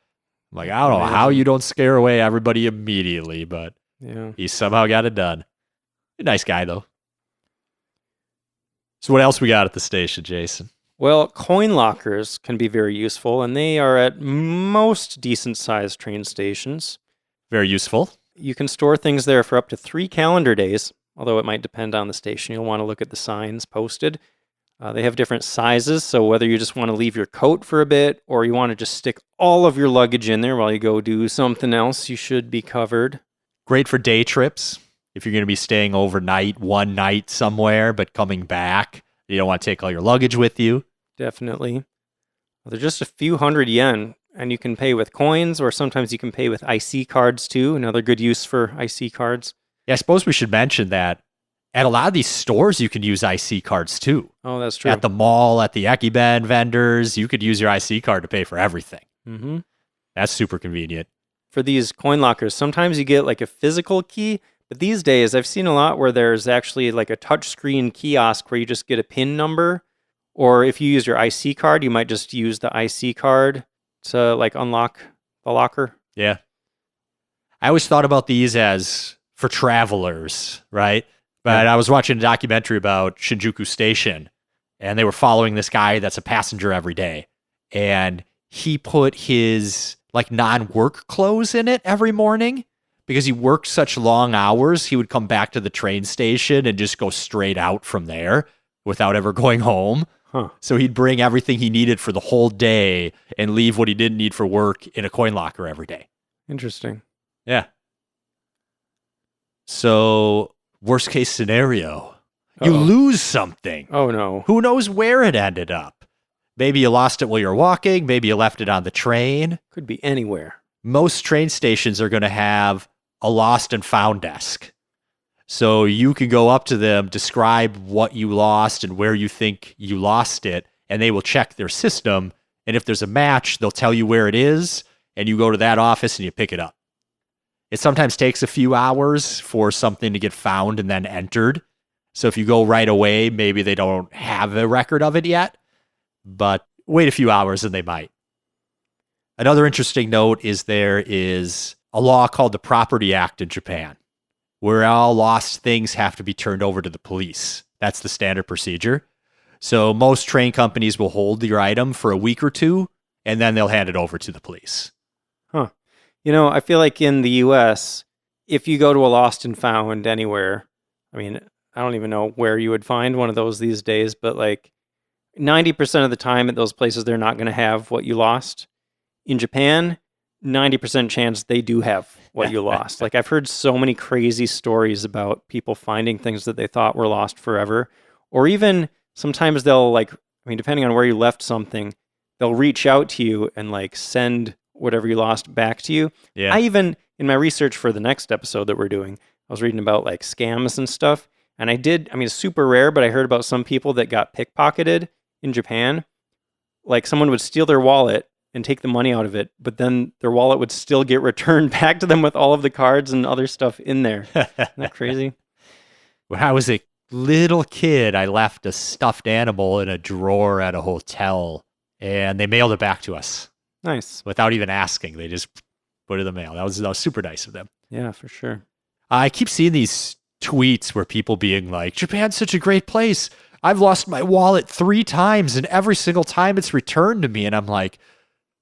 I'm like, I don't know how you don't scare away everybody immediately, but Yeah. he somehow got it done. A nice guy though. So what else we got at the station, Jason? Well, coin lockers can be very useful, and they are at most decent-sized train stations. Very useful. You can store things there for up to 3 calendar days, although it might depend on the station. You'll want to look at the signs posted. They have different sizes, so whether you just want to leave your coat for a bit, or you want to just stick all of your luggage in there while you go do something else, you should be covered. Great for day trips. If you're going to be staying overnight, one night somewhere, but coming back, you don't want to take all your luggage with you. Definitely. They're just a few hundred yen, and you can pay with coins, or sometimes you can pay with IC cards too. Another good use for IC cards. Yeah, I suppose we should mention that at a lot of these stores, you can use IC cards too. Oh, that's true. At the mall, at the Ekiben vendors, you could use your IC card to pay for everything. Mm-hmm. That's super convenient. For these coin lockers, sometimes you get like a physical key, but these days I've seen a lot where there's actually like a touchscreen kiosk where you just get a PIN number, or if you use your IC card, you might just use the IC card to like unlock the locker. Yeah. I always thought about these as for travelers, right? But I was watching a documentary about Shinjuku Station, and they were following this guy that's a passenger every day. And he put his like non-work clothes in it every morning because he worked such long hours. He would come back to the train station and just go straight out from there without ever going home. Huh. So he'd bring everything he needed for the whole day and leave what he didn't need for work in a coin locker every day. Interesting. Yeah. So, worst case scenario, you lose something. Oh, no. Who knows where it ended up? Maybe you lost it while you were walking. Maybe you left it on the train. Could be anywhere. Most train stations are going to have a lost and found desk. So you can go up to them, describe what you lost and where you think you lost it, and they will check their system. And if there's a match, they'll tell you where it is, and you go to that office and you pick it up. It sometimes takes a few hours for something to get found and then entered. So if you go right away, maybe they don't have a record of it yet, but wait a few hours and they might. Another interesting note is there is a law called the Property Act in Japan, where all lost things have to be turned over to the police. That's the standard procedure. So most train companies will hold your item for a week or two, and then they'll hand it over to the police. Huh. I feel like in the U.S., if you go to a lost and found anywhere, I mean, I don't even know where you would find one of those these days, but like 90% of the time at those places, they're not going to have what you lost. In Japan, 90% chance they do have what you lost. Like I've heard so many crazy stories about people finding things that they thought were lost forever. Or even sometimes they'll depending on where you left something, they'll reach out to you and like send whatever you lost back to you. Yeah. I even, in my research for the next episode that we're doing, I was reading about like scams and stuff. And it's super rare, but I heard about some people that got pickpocketed in Japan. Like someone would steal their wallet and take the money out of it, but then their wallet would still get returned back to them with all of the cards and other stuff in there. Isn't that crazy? When I was a little kid, I left a stuffed animal in a drawer at a hotel, and they mailed it back to us. Nice. Without even asking. They just put it in the mail. That was super nice of them. Yeah, for sure. I keep seeing these tweets where people being like, Japan's such a great place. I've lost my wallet 3 times, and every single time it's returned to me. And I'm like,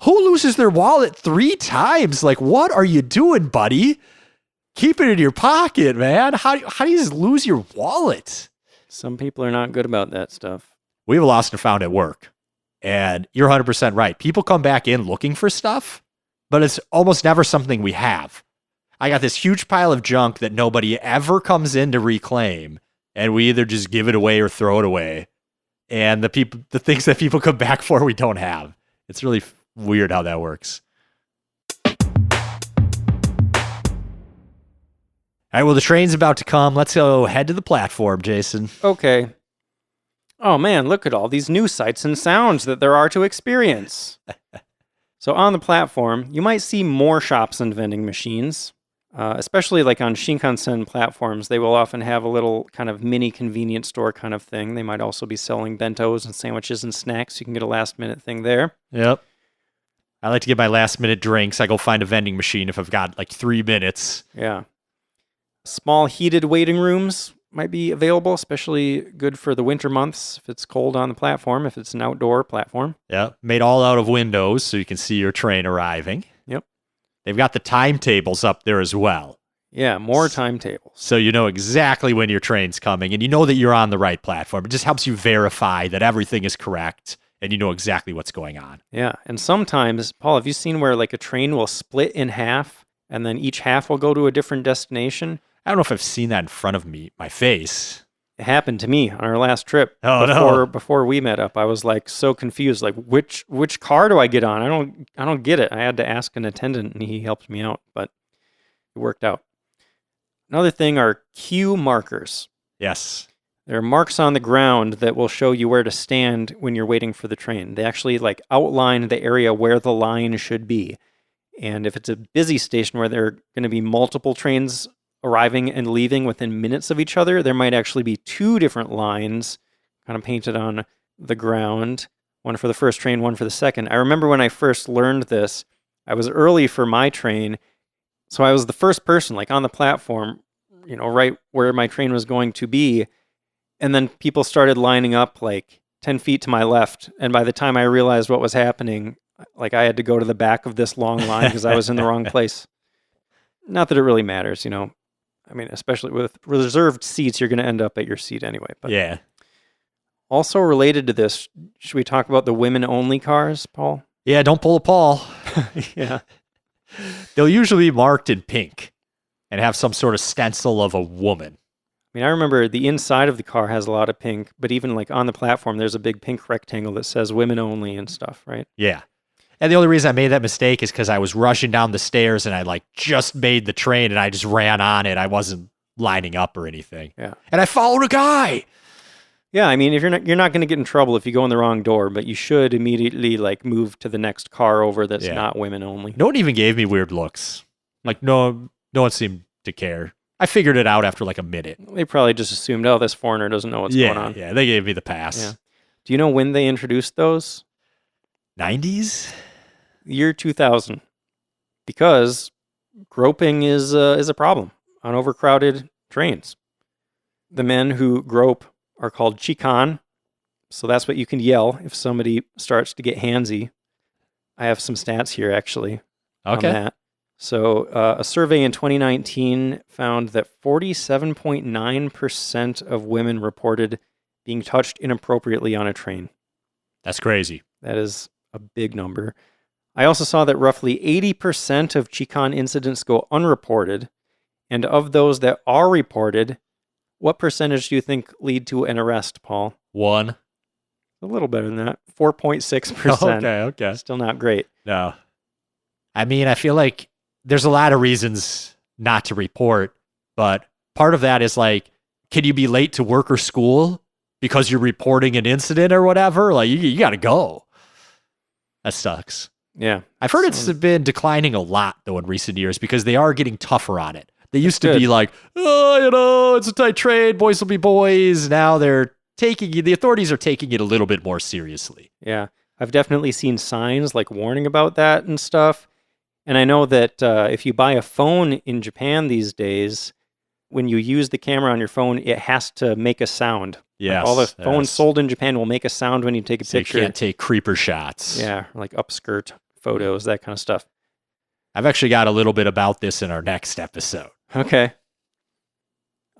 who loses their wallet 3 times? Like, what are you doing, buddy? Keep it in your pocket, man. How do you just lose your wallet? Some people are not good about that stuff. We have a lost and found at work. And you're 100% right. People come back in looking for stuff, but it's almost never something we have. I got this huge pile of junk that nobody ever comes in to reclaim, and we either just give it away or throw it away. And the things that people come back for, we don't have. It's really weird how that works. All right, well, the train's about to come. Let's go head to the platform, Jason. Okay. Oh man, look at all these new sights and sounds that there are to experience. So on the platform, you might see more shops and vending machines, especially like on Shinkansen platforms. They will often have a little kind of mini convenience store kind of thing. They might also be selling bentos and sandwiches and snacks. You can get a last minute thing there. Yep. I like to get my last minute drinks. I go find a vending machine if I've got like 3 minutes. Yeah. Small heated waiting rooms might be available, especially good for the winter months if it's cold on the platform, if it's an outdoor platform. Yeah, made all out of windows so you can see your train arriving. Yep. They've got the timetables up there as well. Yeah, more timetables. So you know exactly when your train's coming, and you know that you're on the right platform. It just helps you verify that everything is correct, and you know exactly what's going on. Yeah, and sometimes, Paul, have you seen where like a train will split in half, and then each half will go to a different destination? I don't know if I've seen that in front of me, my face. It happened to me on our last trip. Oh, Before we met up, I was like so confused. Like, which car do I get on? I don't get it. I had to ask an attendant, and he helped me out, but it worked out. Another thing are queue markers. Yes. There are marks on the ground that will show you where to stand when you're waiting for the train. They actually like outline the area where the line should be. And if it's a busy station where there are going to be multiple trains arriving and leaving within minutes of each other, there might actually be 2 different lines kind of painted on the ground, one for the first train, one for the second. I remember when I first learned this, I was early for my train, so I was the first person like on the platform, right where my train was going to be, and then people started lining up like 10 feet to my left, and by the time I realized what was happening, like I had to go to the back of this long line because I was in the wrong place. Not that it really matters, I mean, especially with reserved seats, you're going to end up at your seat anyway. But yeah. Also related to this, should we talk about the women-only cars, Paul? Yeah, don't pull a Paul. Yeah. They'll usually be marked in pink and have some sort of stencil of a woman. I mean, I remember the inside of the car has a lot of pink, but even like on the platform, there's a big pink rectangle that says women only and stuff, right? Yeah. And the only reason I made that mistake is because I was rushing down the stairs and I like just made the train and I just ran on it. I wasn't lining up or anything. Yeah. And I followed a guy. Yeah, I mean, if you're not going to get in trouble if you go in the wrong door, but you should immediately like move to the next car over that's not women only. No one even gave me weird looks. Like no one seemed to care. I figured it out after like a minute. They probably just assumed, oh, this foreigner doesn't know what's going on. Yeah, they gave me the pass. Yeah. Do you know when they introduced those? 90s? Year 2000. Because groping is a problem on overcrowded trains. The men who grope are called chikan. So that's what you can yell if somebody starts to get handsy. I have some stats here, actually, on that. So a survey in 2019 found that 47.9% of women reported being touched inappropriately on a train. That's crazy. That is a big number. I also saw that roughly 80% of chikan incidents go unreported. And of those that are reported, what percentage do you think lead to an arrest, Paul? 1. A little better than that. 4.6%. Okay. Still not great. No. I mean, I feel like there's a lot of reasons not to report, but part of that is like, can you be late to work or school because you're reporting an incident or whatever? Like, you got to go. That sucks. Yeah. I've heard it's been declining a lot, though, in recent years because they are getting tougher on it. They used to be like, oh, it's a tight trade, boys will be boys. Now the authorities are taking it a little bit more seriously. Yeah. I've definitely seen signs like warning about that and stuff. And I know that if you buy a phone in Japan these days, when you use the camera on your phone, it has to make a sound. Yes. Like all the phones sold in Japan will make a sound when you take a picture. You can't take creeper shots. Yeah, like upskirt photos, that kind of stuff. I've actually got a little bit about this in our next episode. Okay.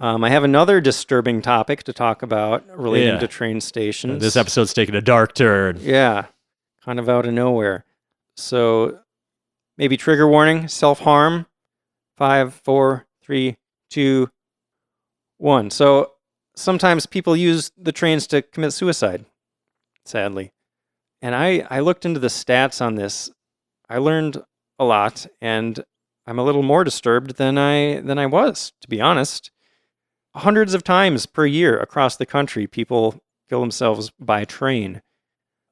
I have another disturbing topic to talk about relating to train stations. This episode's taking a dark turn. Yeah, kind of out of nowhere. So maybe trigger warning, self-harm. 5, 4, 3, 2, 1. So sometimes people use the trains to commit suicide, sadly. And I looked into the stats on this. I learned a lot, and I'm a little more disturbed than I was, to be honest. Hundreds of times per year across the country, people kill themselves by train.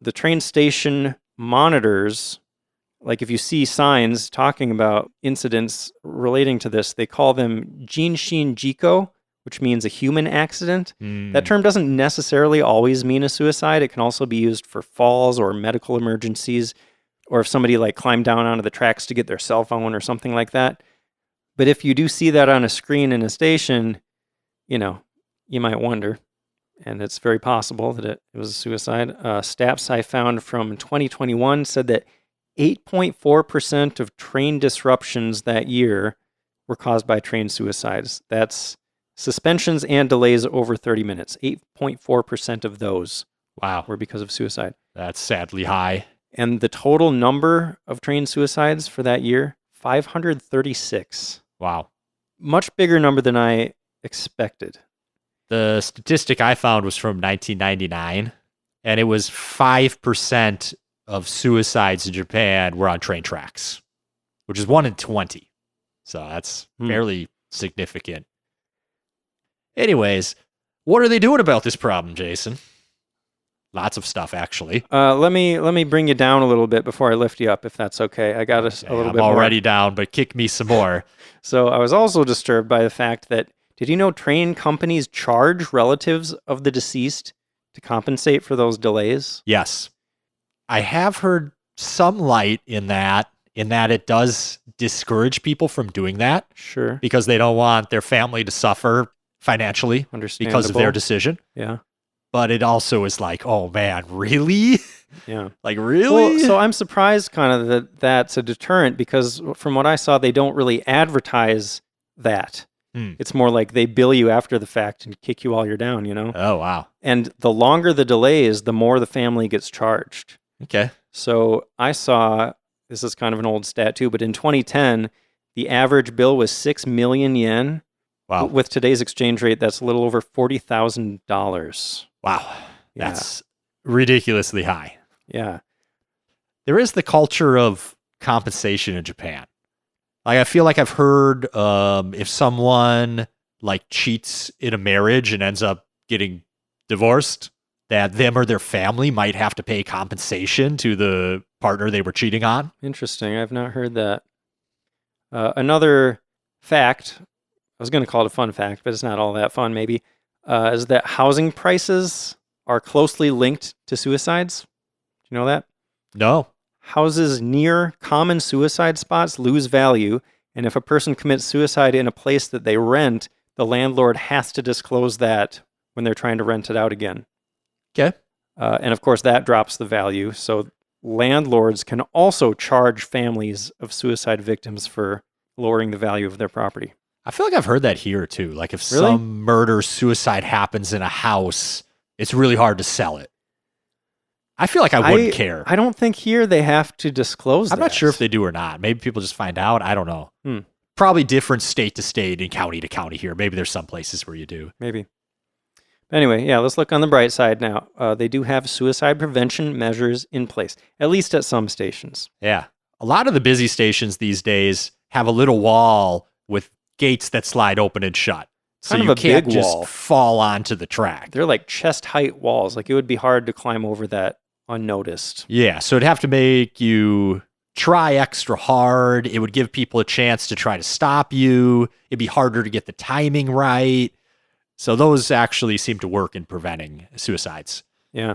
The train station monitors, like if you see signs talking about incidents relating to this, they call them Jinshin Jiko, which means a human accident. That term doesn't necessarily always mean a suicide. It can also be used for falls or medical emergencies, or if somebody like climbed down onto the tracks to get their cell phone or something like that. But if you do see that on a screen in a station, you might wonder, and it's very possible that it was a suicide. Stats I found from 2021 said that 8.4% of train disruptions that year were caused by train suicides. That's suspensions and delays over 30 minutes. 8.4% of those were because of suicide. That's sadly high. And the total number of train suicides for that year, 536. Wow. Much bigger number than I expected. The statistic I found was from 1999, and it was 5% of suicides in Japan were on train tracks, which is 1 in 20. So that's fairly significant. Anyways, what are they doing about this problem, Jason? Lots of stuff, actually. Let me bring you down a little bit before I lift you up, if that's okay. I got a little bit more. I'm already down, but kick me some more. So I was also disturbed by the fact that, did you know train companies charge relatives of the deceased to compensate for those delays? Yes. I have heard some light in that it does discourage people from doing that. Sure. Because they don't want their family to suffer financially because of their decision. Yeah. But it also is like, oh man, really? Yeah. Like, really? Well, so I'm surprised kind of that that's a deterrent, because from what I saw, they don't really advertise that. Hmm. It's more like they bill you after the fact and kick you while you're down, you know? Oh, wow. And the longer the delay is, the more the family gets charged. Okay. So I saw, this is kind of an old stat too, but in 2010, the average bill was 6 million yen. Wow. With today's exchange rate, that's a little over $40,000. Wow. Yeah. That's ridiculously high. Yeah. There is the culture of compensation in Japan. Like, I feel like I've heard if someone like cheats in a marriage and ends up getting divorced, that them or their family might have to pay compensation to the partner they were cheating on. Interesting. I've not heard that. Another fact, I was going to call it a fun fact, but it's not all that fun maybe, is that housing prices are closely linked to suicides. Do you know that? No. Houses near common suicide spots lose value, and if a person commits suicide in a place that they rent, the landlord has to disclose that when they're trying to rent it out again. Okay. And of course, that drops the value. So landlords can also charge families of suicide victims for lowering the value of their property. I feel like I've heard that here too. Like, if Really? some murder suicide happens in a house, it's really hard to sell it. I feel like I wouldn't care. I don't think here they have to disclose I'm that. not sure if they do or not. Maybe people just find out. I don't know. Hmm. Probably different state to state and county to county here. Maybe there's some places where you do. Maybe. Anyway, yeah, let's look on the bright side now. They do have suicide prevention measures in place, at least at some stations. Yeah. A lot of the busy stations these days have a little wall with gates that slide open and shut. So Kind of you a can't big just wall. fall onto the track. They're like chest height walls. Like it would be hard to climb over that unnoticed. Yeah. So it'd have to make you try extra hard. It would give people a chance to try to stop you. It'd be harder to get the timing right. So those actually seem to work in preventing suicides. Yeah.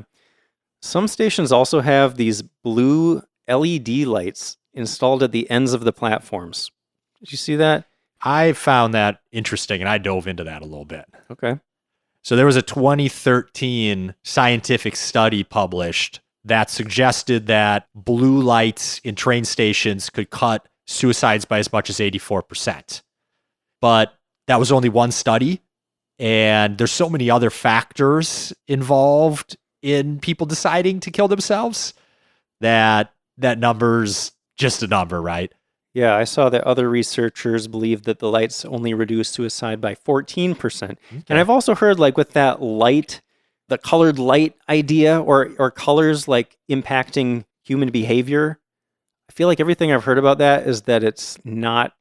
Some stations also have these blue LED lights installed at the ends of the platforms. Did you see that? I found that interesting, and I dove into that a little bit. Okay. So there was a 2013 scientific study published that suggested that blue lights in train stations could cut suicides by as much as 84%. But that was only one study, and there's so many other factors involved in people deciding to kill themselves that number's just a number, right? Yeah, I saw that other researchers believe that the lights only reduce suicide by 14%. Okay. And I've also heard like with that light, the colored light idea or colors like impacting human behavior, I feel like everything I've heard about that is that it's not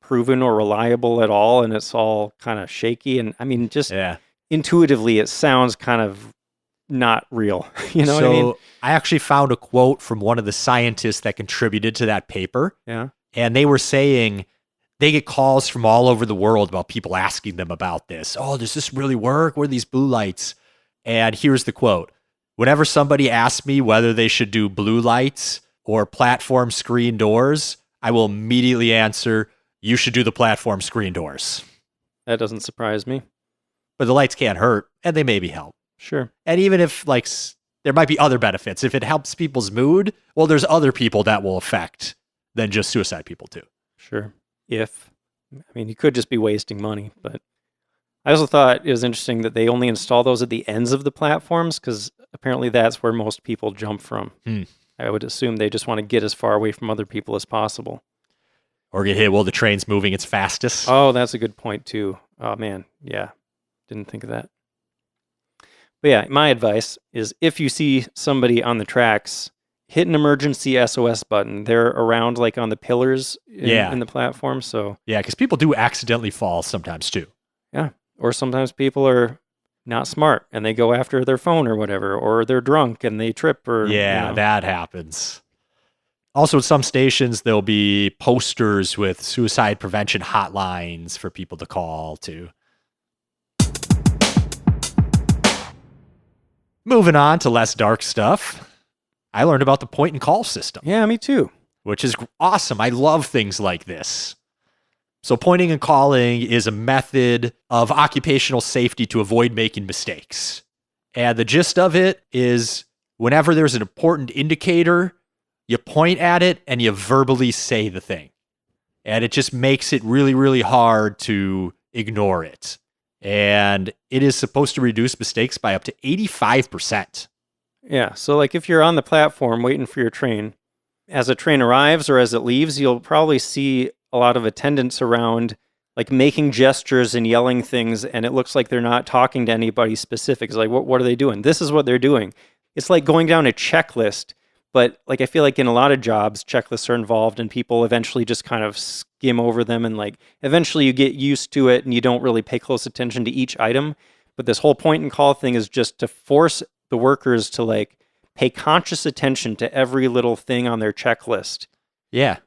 proven or reliable at all, and it's all kind of shaky. And I mean, just intuitively, it sounds kind of not real. You know what I mean? I actually found a quote from one of the scientists that contributed to that paper. Yeah. And they were saying they get calls from all over the world about people asking them about this. Oh, does this really work? What are these blue lights? And here's the quote. Whenever somebody asks me whether they should do blue lights or platform screen doors, I will immediately answer, you should do the platform screen doors. That doesn't surprise me. But the lights can't hurt, and they maybe help. Sure. And even if, like, there might be other benefits. If it helps people's mood, well, there's other people that will affect than just suicide people too. Sure. I mean, you could just be wasting money, but I also thought it was interesting that they only install those at the ends of the platforms because apparently that's where most people jump from. I would assume they just want to get as far away from other people as possible. Or get hit while the train's moving its fastest. Oh, that's a good point too. Oh man, yeah. Didn't think of that. But yeah, my advice is if you see somebody on the tracks, hit an emergency SOS button. They're around like on the pillars in the platform. So yeah, because people do accidentally fall sometimes too. Yeah. Or sometimes people are not smart and they go after their phone or whatever, or they're drunk and they trip or that happens. Also, at some stations, there'll be posters with suicide prevention hotlines for people to call to. Moving on to less dark stuff. I learned about the point and call system. Yeah, me too. Which is awesome. I love things like this. So pointing and calling is a method of occupational safety to avoid making mistakes. And the gist of it is whenever there's an important indicator, you point at it and you verbally say the thing. And it just makes it really, really hard to ignore it. And it is supposed to reduce mistakes by up to 85%. Yeah, so like if you're on the platform waiting for your train, as a train arrives or as it leaves, you'll probably see a lot of attendants around, like making gestures and yelling things, and it looks like they're not talking to anybody specific. It's like, what are they doing? This is what they're doing. It's like going down a checklist, but like I feel like in a lot of jobs, checklists are involved, and people eventually just kind of skim over them, and like eventually you get used to it, and you don't really pay close attention to each item. But this whole point and call thing is just to force the workers to like pay conscious attention to every little thing on their checklist. Yeah.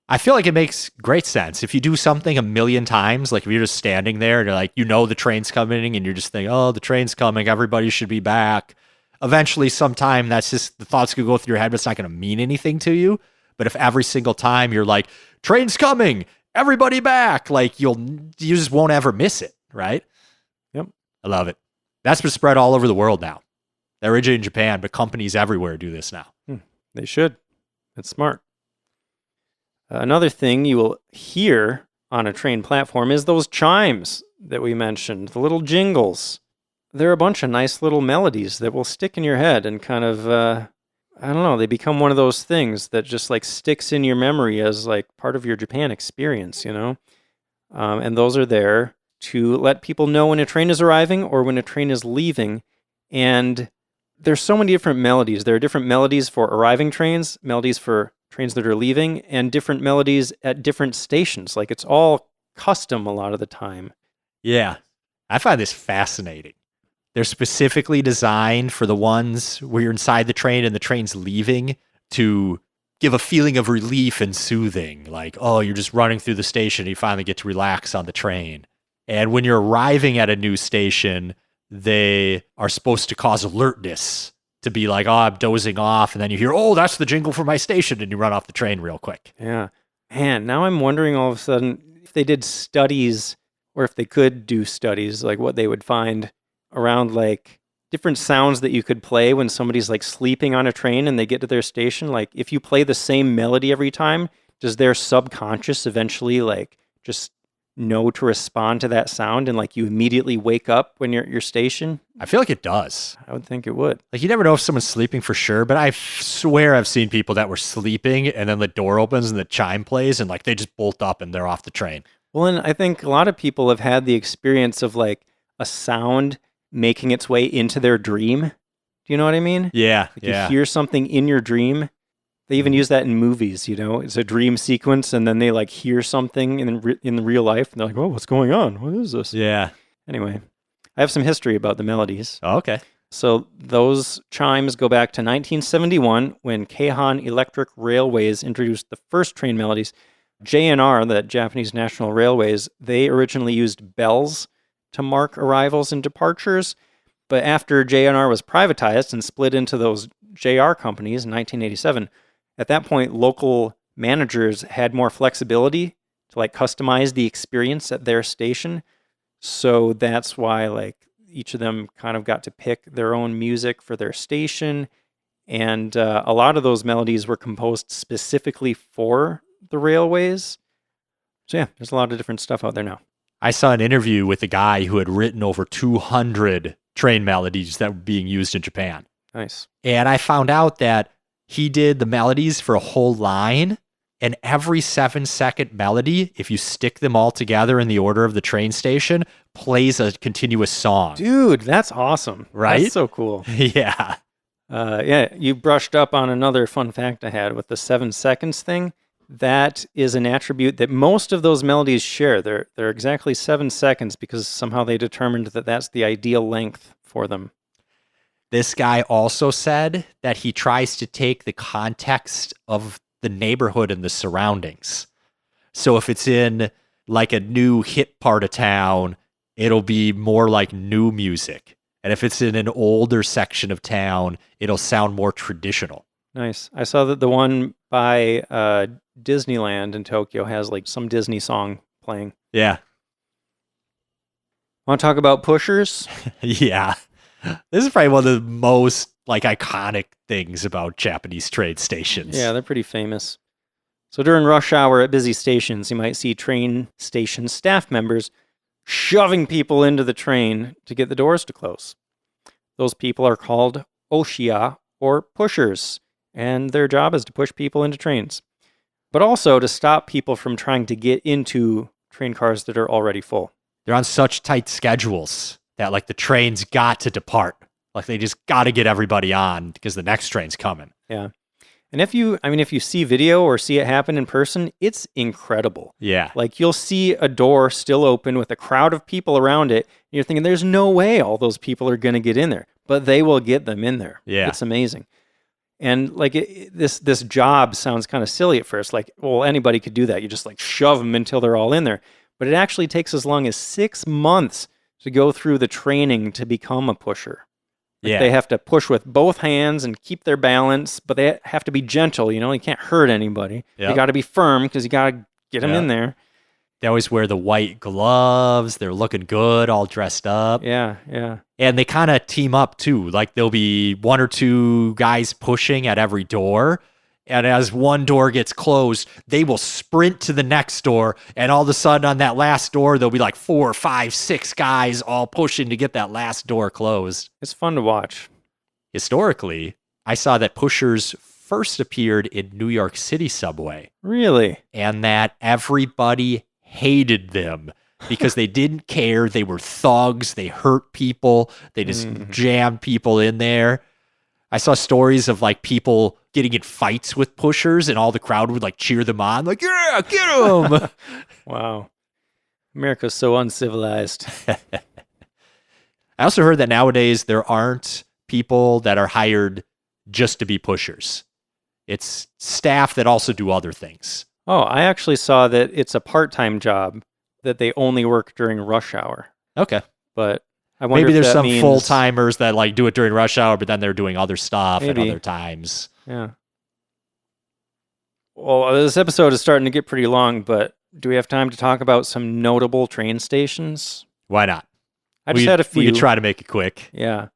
I feel like it makes great sense. If you do something a million times, like if you're just standing there and you're like, the train's coming and you're just thinking, oh, the train's coming, everybody should be back. Eventually, sometime that's just the thoughts could go through your head, but it's not going to mean anything to you. But if every single time you're like, train's coming, everybody back, like you just won't ever miss it, right? Yep. I love it. That's been spread all over the world now. They originated in Japan, but companies everywhere do this now. They should. It's smart. Another thing you will hear on a train platform is those chimes that we mentioned, the little jingles. They're a bunch of nice little melodies that will stick in your head and kind of, I don't know, they become one of those things that just like sticks in your memory as like part of your Japan experience, And those are there to let people know when a train is arriving or when a train is leaving. And there's so many different melodies. There are different melodies for arriving trains, melodies for trains that are leaving, and different melodies at different stations. Like it's all custom a lot of the time. Yeah. I find this fascinating. They're specifically designed for the ones where you're inside the train and the train's leaving to give a feeling of relief and soothing. Like, oh, you're just running through the station and you finally get to relax on the train. And when you're arriving at a new station, they are supposed to cause alertness, to be like, oh, I'm dozing off. And then you hear, oh, that's the jingle for my station. And you run off the train real quick. Yeah. Man, now I'm wondering all of a sudden if they did studies, or if they could do studies, like what they would find around like different sounds that you could play when somebody's like sleeping on a train and they get to their station. Like if you play the same melody every time, does their subconscious eventually like just know to respond to that sound and like you immediately wake up when you're at your station? I feel like it does. I would think it would. Like you never know if someone's sleeping for sure, but I swear I've seen people that were sleeping and then the door opens and the chime plays and like they just bolt up and they're off the train. Well, and I think a lot of people have had the experience of like a sound making its way into their dream. Do you know what I mean? Yeah, like you hear something in your dream. They even use that in movies, It's a dream sequence, and then they like hear something in real life, and they're like, "Oh, what's going on? What is this?" Yeah. Anyway, I have some history about the melodies. Oh, okay. So those chimes go back to 1971 when Keihan Electric Railways introduced the first train melodies. JNR, the Japanese National Railways, they originally used bells to mark arrivals and departures. But after JNR was privatized and split into those JR companies in 1987, at that point, local managers had more flexibility to like customize the experience at their station. So that's why like each of them kind of got to pick their own music for their station. And a lot of those melodies were composed specifically for the railways. So yeah, there's a lot of different stuff out there now. I saw an interview with a guy who had written over 200 train melodies that were being used in Japan. Nice. And I found out that he did the melodies for a whole line, and every 7-second melody, if you stick them all together in the order of the train station, plays a continuous song. Dude, that's awesome. Right? That's so cool. Yeah. Yeah, you brushed up on another fun fact I had with the 7 seconds thing. That is an attribute that most of those melodies share. They're exactly 7 seconds because somehow they determined that that's the ideal length for them. This guy also said that he tries to take the context of the neighborhood and the surroundings. So if it's in like a new hit part of town, it'll be more like new music. And if it's in an older section of town, it'll sound more traditional. Nice. I saw that the one by Disneyland in Tokyo has like some Disney song playing. Yeah. Want to talk about pushers? Yeah. This is probably one of the most like iconic things about Japanese train stations. Yeah, they're pretty famous. So during rush hour at busy stations, you might see train station staff members shoving people into the train to get the doors to close. Those people are called oshia, or pushers, and their job is to push people into trains, but also to stop people from trying to get into train cars that are already full. They're on such tight schedules that like the train's got to depart. Like they just got to get everybody on because the next train's coming. Yeah. And if you see video or see it happen in person, it's incredible. Yeah. Like you'll see a door still open with a crowd of people around it. And you're thinking there's no way all those people are going to get in there, but they will get them in there. Yeah. It's amazing. And like this job sounds kind of silly at first. Like, well, anybody could do that. You just like shove them until they're all in there. But it actually takes as long as 6 months to go through the training to become a pusher. Like they have to push with both hands and keep their balance, but they have to be gentle. You can't hurt anybody. Yep. You got to be firm because you got to get them in there. They always wear the white gloves. They're looking good, all dressed up. Yeah, yeah. And they kind of team up too. Like there'll be 1 or 2 guys pushing at every door. And as one door gets closed, they will sprint to the next door. And all of a sudden on that last door, there'll be like 4, 5, 6 guys all pushing to get that last door closed. It's fun to watch. Historically, I saw that pushers first appeared in New York City subway. Really? And that everybody hated them because they didn't care. They were thugs. They hurt people. They just jammed people in there. I saw stories of like people getting in fights with pushers and all the crowd would like cheer them on. Like, yeah, get them. Wow. America's so uncivilized. I also heard that nowadays there aren't people that are hired just to be pushers. It's staff that also do other things. Oh, I actually saw that it's a part-time job that they only work during rush hour. Okay. But I wonder maybe if there's that some means... full-timers that like do it during rush hour, but then they're doing other stuff at Maybe. other times. Yeah. Well, this episode is starting to get pretty long, but do we have time to talk about some notable train stations? Why not? I just had a few. We could try to make it quick. Yeah.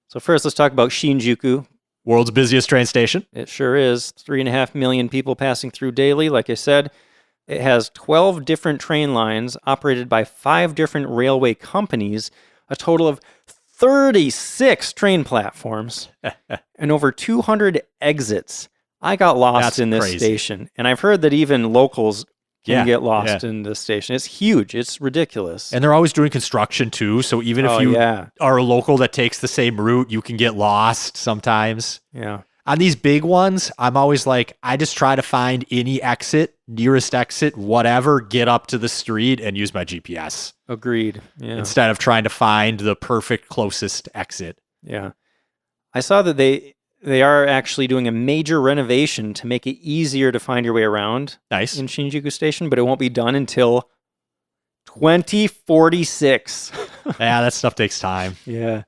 So first, let's talk about Shinjuku. World's busiest train station. It sure is. 3.5 million people passing through daily. Like I said, it has 12 different train lines operated by 5 different railway companies, a total of 36 train platforms, and over 200 exits. I got lost in this station, and I've heard that even locals can get lost in this station. It's huge. It's ridiculous. And they're always doing construction too, so even if you are a local that takes the same route, you can get lost sometimes. Yeah. On these big ones, I'm always like, I just try to find any exit, nearest exit, whatever, get up to the street and use my GPS. Agreed. Yeah. Instead of trying to find the perfect closest exit. Yeah. I saw that they are actually doing a major renovation to make it easier to find your way around. Nice. In Shinjuku Station, but it won't be done until 2046. Yeah, that stuff takes time. Yeah.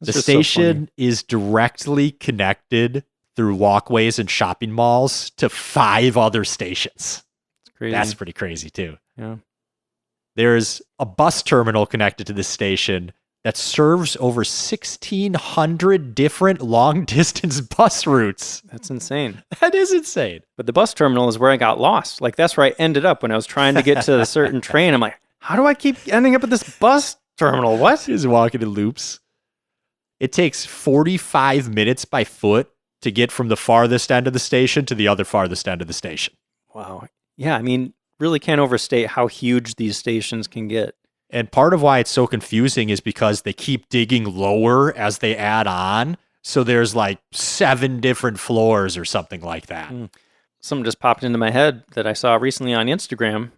The station is directly connected through walkways and shopping malls to 5 other stations. It's crazy. That's pretty crazy too. Yeah. There's a bus terminal connected to this station that serves over 1,600 different long-distance bus routes. That's insane. That is insane. But the bus terminal is where I got lost. Like, that's where I ended up when I was trying to get to a certain train. I'm like, how do I keep ending up at this bus terminal? What? Just walking in loops. It takes 45 minutes by foot to get from the farthest end of the station to the other farthest end of the station. Wow. Yeah, I mean, really can't overstate how huge these stations can get. And part of why it's so confusing is because they keep digging lower as they add on. So there's like 7 different floors or something like that. Something just popped into my head that I saw recently on Instagram.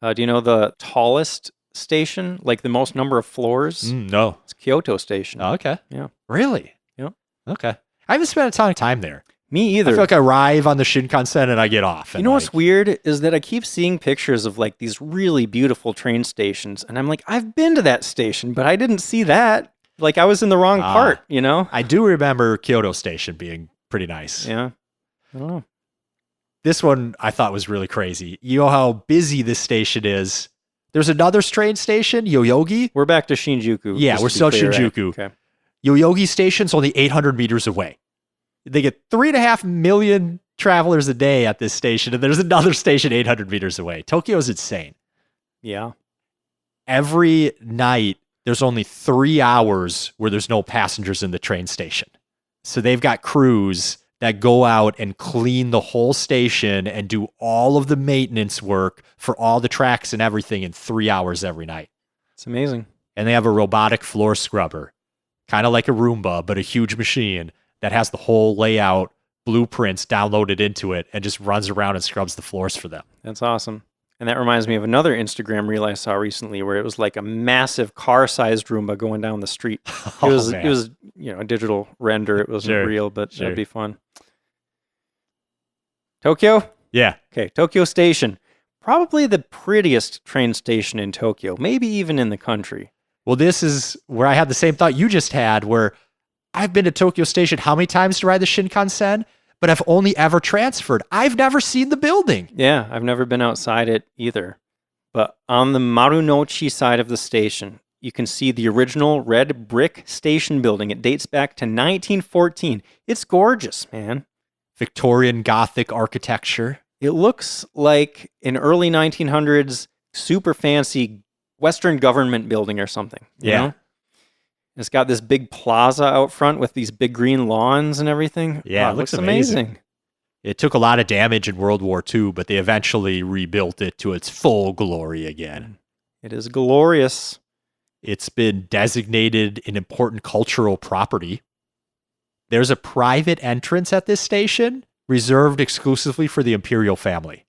Do you know the tallest station, like the most number of floors? No. It's Kyoto Station. Oh, okay. Yeah. Really? Yeah. Okay. I haven't spent a ton of time there. Me either. I feel like I arrive on the Shinkansen and I get off. You know what's weird is that I keep seeing pictures of like these really beautiful train stations, and I'm like, I've been to that station, but I didn't see that. Like I was in the wrong part, you know? I do remember Kyoto Station being pretty nice. Yeah. I don't know. This one I thought was really crazy. You know how busy this station is. There's another train station, Yoyogi. We're back to Shinjuku. Yeah, we're still Shinjuku. Right? Okay. Yoyogi Station's only 800 meters away. They get 3.5 million travelers a day at this station, and there's another station 800 meters away. Tokyo's insane. Yeah. every night there's only 3 hours where there's no passengers in the train station. So they've got crews that go out and clean the whole station and do all of the maintenance work for all the tracks and everything in 3 hours every night. It's amazing. And they have a robotic floor scrubber, kind of like a Roomba, but a huge machine that has the whole layout, blueprints downloaded into it, and just runs around and scrubs the floors for them. That's awesome. And that reminds me of another Instagram reel I saw recently where it was like a massive car-sized Roomba going down the street. It was, a digital render. It wasn't real, but that'd be fun. Tokyo? Yeah. Okay, Tokyo Station. Probably the prettiest train station in Tokyo, maybe even in the country. Well, this is where I had the same thought you just had, where I've been to Tokyo Station how many times to ride the Shinkansen, but I've only ever transferred. I've never seen the building. Yeah, I've never been outside it either. But on the Marunouchi side of the station, you can see the original red brick station building. It dates back to 1914. It's gorgeous, man. Victorian Gothic architecture. It looks like an early 1900s super fancy Western government building or something. You know? It's got this big plaza out front with these big green lawns and everything. Yeah, it looks amazing. It took a lot of damage in World War II, but they eventually rebuilt it to its full glory again. It is glorious. It's been designated an important cultural property. There's a private entrance at this station reserved exclusively for the imperial family.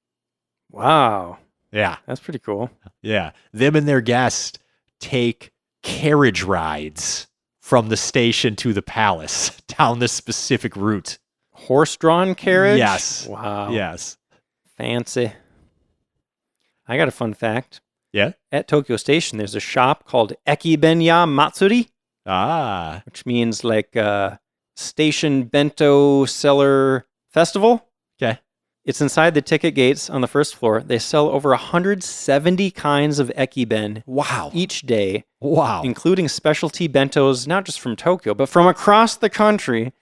Wow. Yeah. That's pretty cool. Yeah. Them and their guests take carriage rides from the station to the palace down this specific route. Horse-drawn carriage? Yes. Wow. Yes. Fancy. I got a fun fact. Yeah? At Tokyo Station, there's a shop called Ekibenya Matsuri, Ah. which means like Station Bento Seller Festival. Okay. It's inside the ticket gates on the first floor. They sell over 170 kinds of ekiben Wow. each day, Wow. including specialty bentos, not just from Tokyo, but from across the country.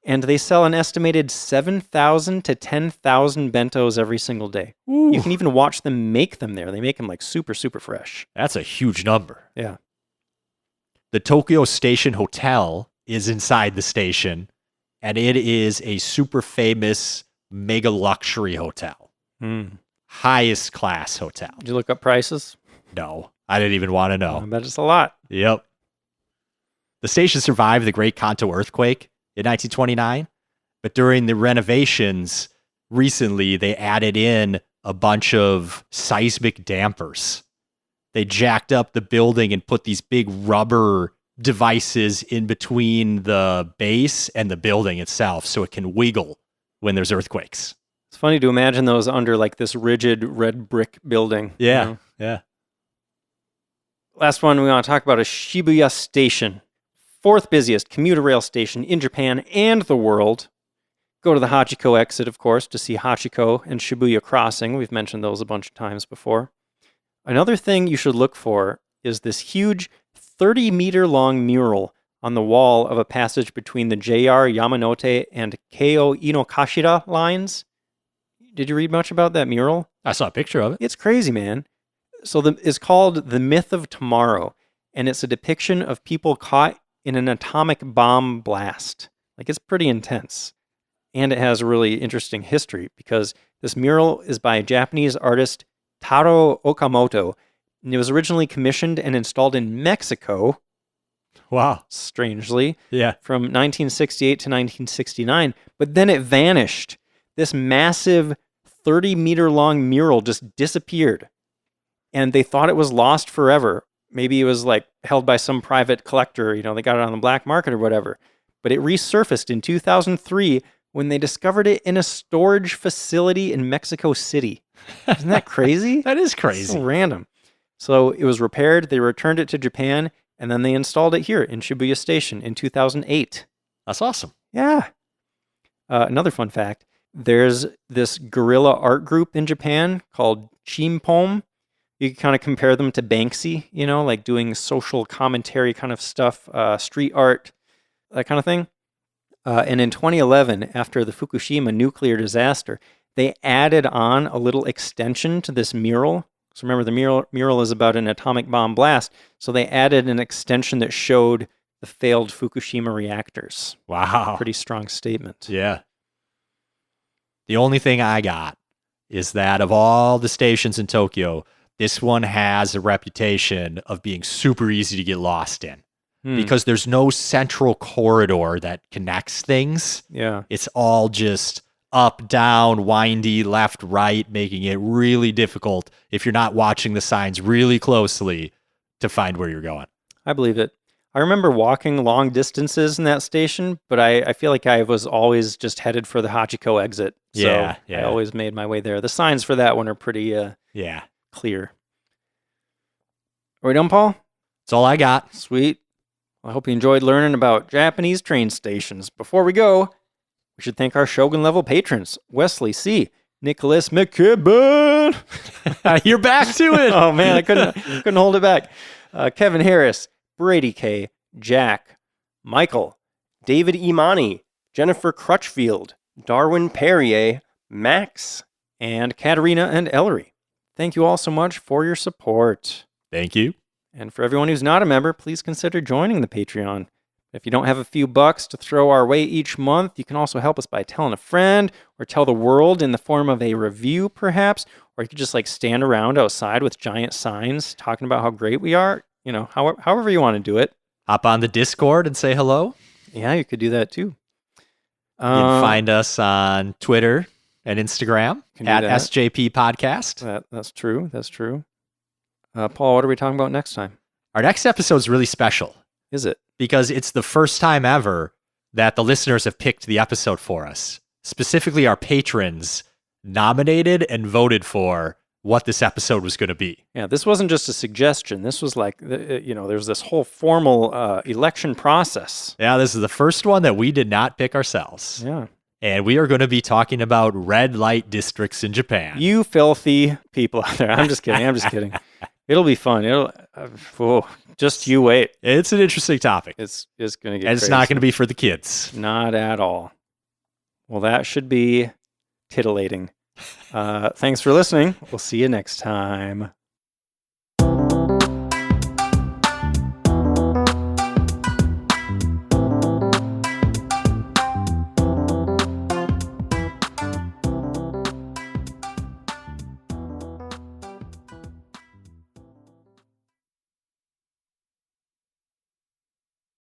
And they sell an estimated 7,000 to 10,000 bentos every single day. Ooh. You can even watch them make them there. They make them like super, super fresh. That's a huge number. Yeah. The Tokyo Station Hotel is inside the station, and it is a super famous mega luxury hotel. Highest class hotel. Did you look up prices? No, I didn't even want to know. I bet it's a lot. Yep. The station survived the Great Kanto earthquake in 1929, but during the renovations recently, they added in a bunch of seismic dampers. They jacked up the building and put these big rubber devices in between the base and the building itself so it can wiggle when there's earthquakes. It's funny to imagine those under like this rigid red brick building. Yeah, you know? yeah. Last one we want to talk about is Shibuya Station. Fourth busiest commuter rail station in Japan and the world. Go to the Hachiko exit, of course, to see Hachiko and Shibuya Crossing. We've mentioned those a bunch of times before. Another thing you should look for is this huge 30-meter-long mural on the wall of a passage between the JR Yamanote and Keio Inokashira lines. Did you read much about that mural? I saw a picture of it. It's crazy, man. So it's called The Myth of Tomorrow, and it's a depiction of people caught in an atomic bomb blast. Like, it's pretty intense. And it has a really interesting history because this mural is by Japanese artist Taro Okamoto, and it was originally commissioned and installed in Mexico. Wow. Strangely. Yeah. From 1968 to 1969, but then it vanished. This massive 30-meter-long mural just disappeared. And they thought it was lost forever. Maybe it was like held by some private collector, they got it on the black market or whatever. But it resurfaced in 2003 when they discovered it in a storage facility in Mexico City. Isn't that crazy? That is crazy. So random. So it was repaired, they returned it to Japan, and then they installed it here in Shibuya Station in 2008. That's awesome. Yeah. Another fun fact, there's this guerrilla art group in Japan called Chimpom. You can kind of compare them to Banksy, like doing social commentary kind of stuff, street art, that kind of thing. And in 2011, after the Fukushima nuclear disaster, they added on a little extension to this mural So remember, the mural is about an atomic bomb blast. So they added an extension that showed the failed Fukushima reactors. Wow. Pretty strong statement. Yeah. The only thing I got is that of all the stations in Tokyo, this one has a reputation of being super easy to get lost in because there's no central corridor that connects things. Yeah. It's all just up, down, windy, left, right, making it really difficult if you're not watching the signs really closely to find where you're going. I believe it. I remember walking long distances in that station, but I feel like I was always just headed for the Hachiko exit. So Yeah. I always made my way there. The signs for that one are pretty clear. Are we done, Paul? That's all I got. Sweet. Well, I hope you enjoyed learning about Japanese train stations. Before we go, we should thank our Shogun level patrons, Wesley C., Nicholas McKibben. You're back to it. Oh man, I couldn't hold it back. Kevin Harris, Brady K., Jack, Michael, David Imani, Jennifer Crutchfield, Darwin Perrier, Max, and Katerina and Ellery. Thank you all so much for your support. Thank you. And for everyone who's not a member, please consider joining the Patreon. If you don't have a few bucks to throw our way each month, you can also help us by telling a friend or tell the world in the form of a review, perhaps. Or you could just stand around outside with giant signs talking about how great we are. However you want to do it. Hop on the Discord and say hello. Yeah, you could do that too. You can find us on Twitter and Instagram at SJP Podcast. That's true. That's true. Paul, what are we talking about next time? Our next episode is really special. Is it? Because it's the first time ever that the listeners have picked the episode for us. Specifically, our patrons nominated and voted for what this episode was going to be. Yeah, this wasn't just a suggestion. This was there's this whole formal election process. Yeah, this is the first one that we did not pick ourselves. Yeah. And we are going to be talking about red light districts in Japan. You filthy people out there. I'm just kidding. It'll be fun. Just you wait. It's an interesting topic. It's going to get And it's crazy. not going to be for the kids. Not at all. Well, that should be titillating. Thanks for listening. We'll see you next time.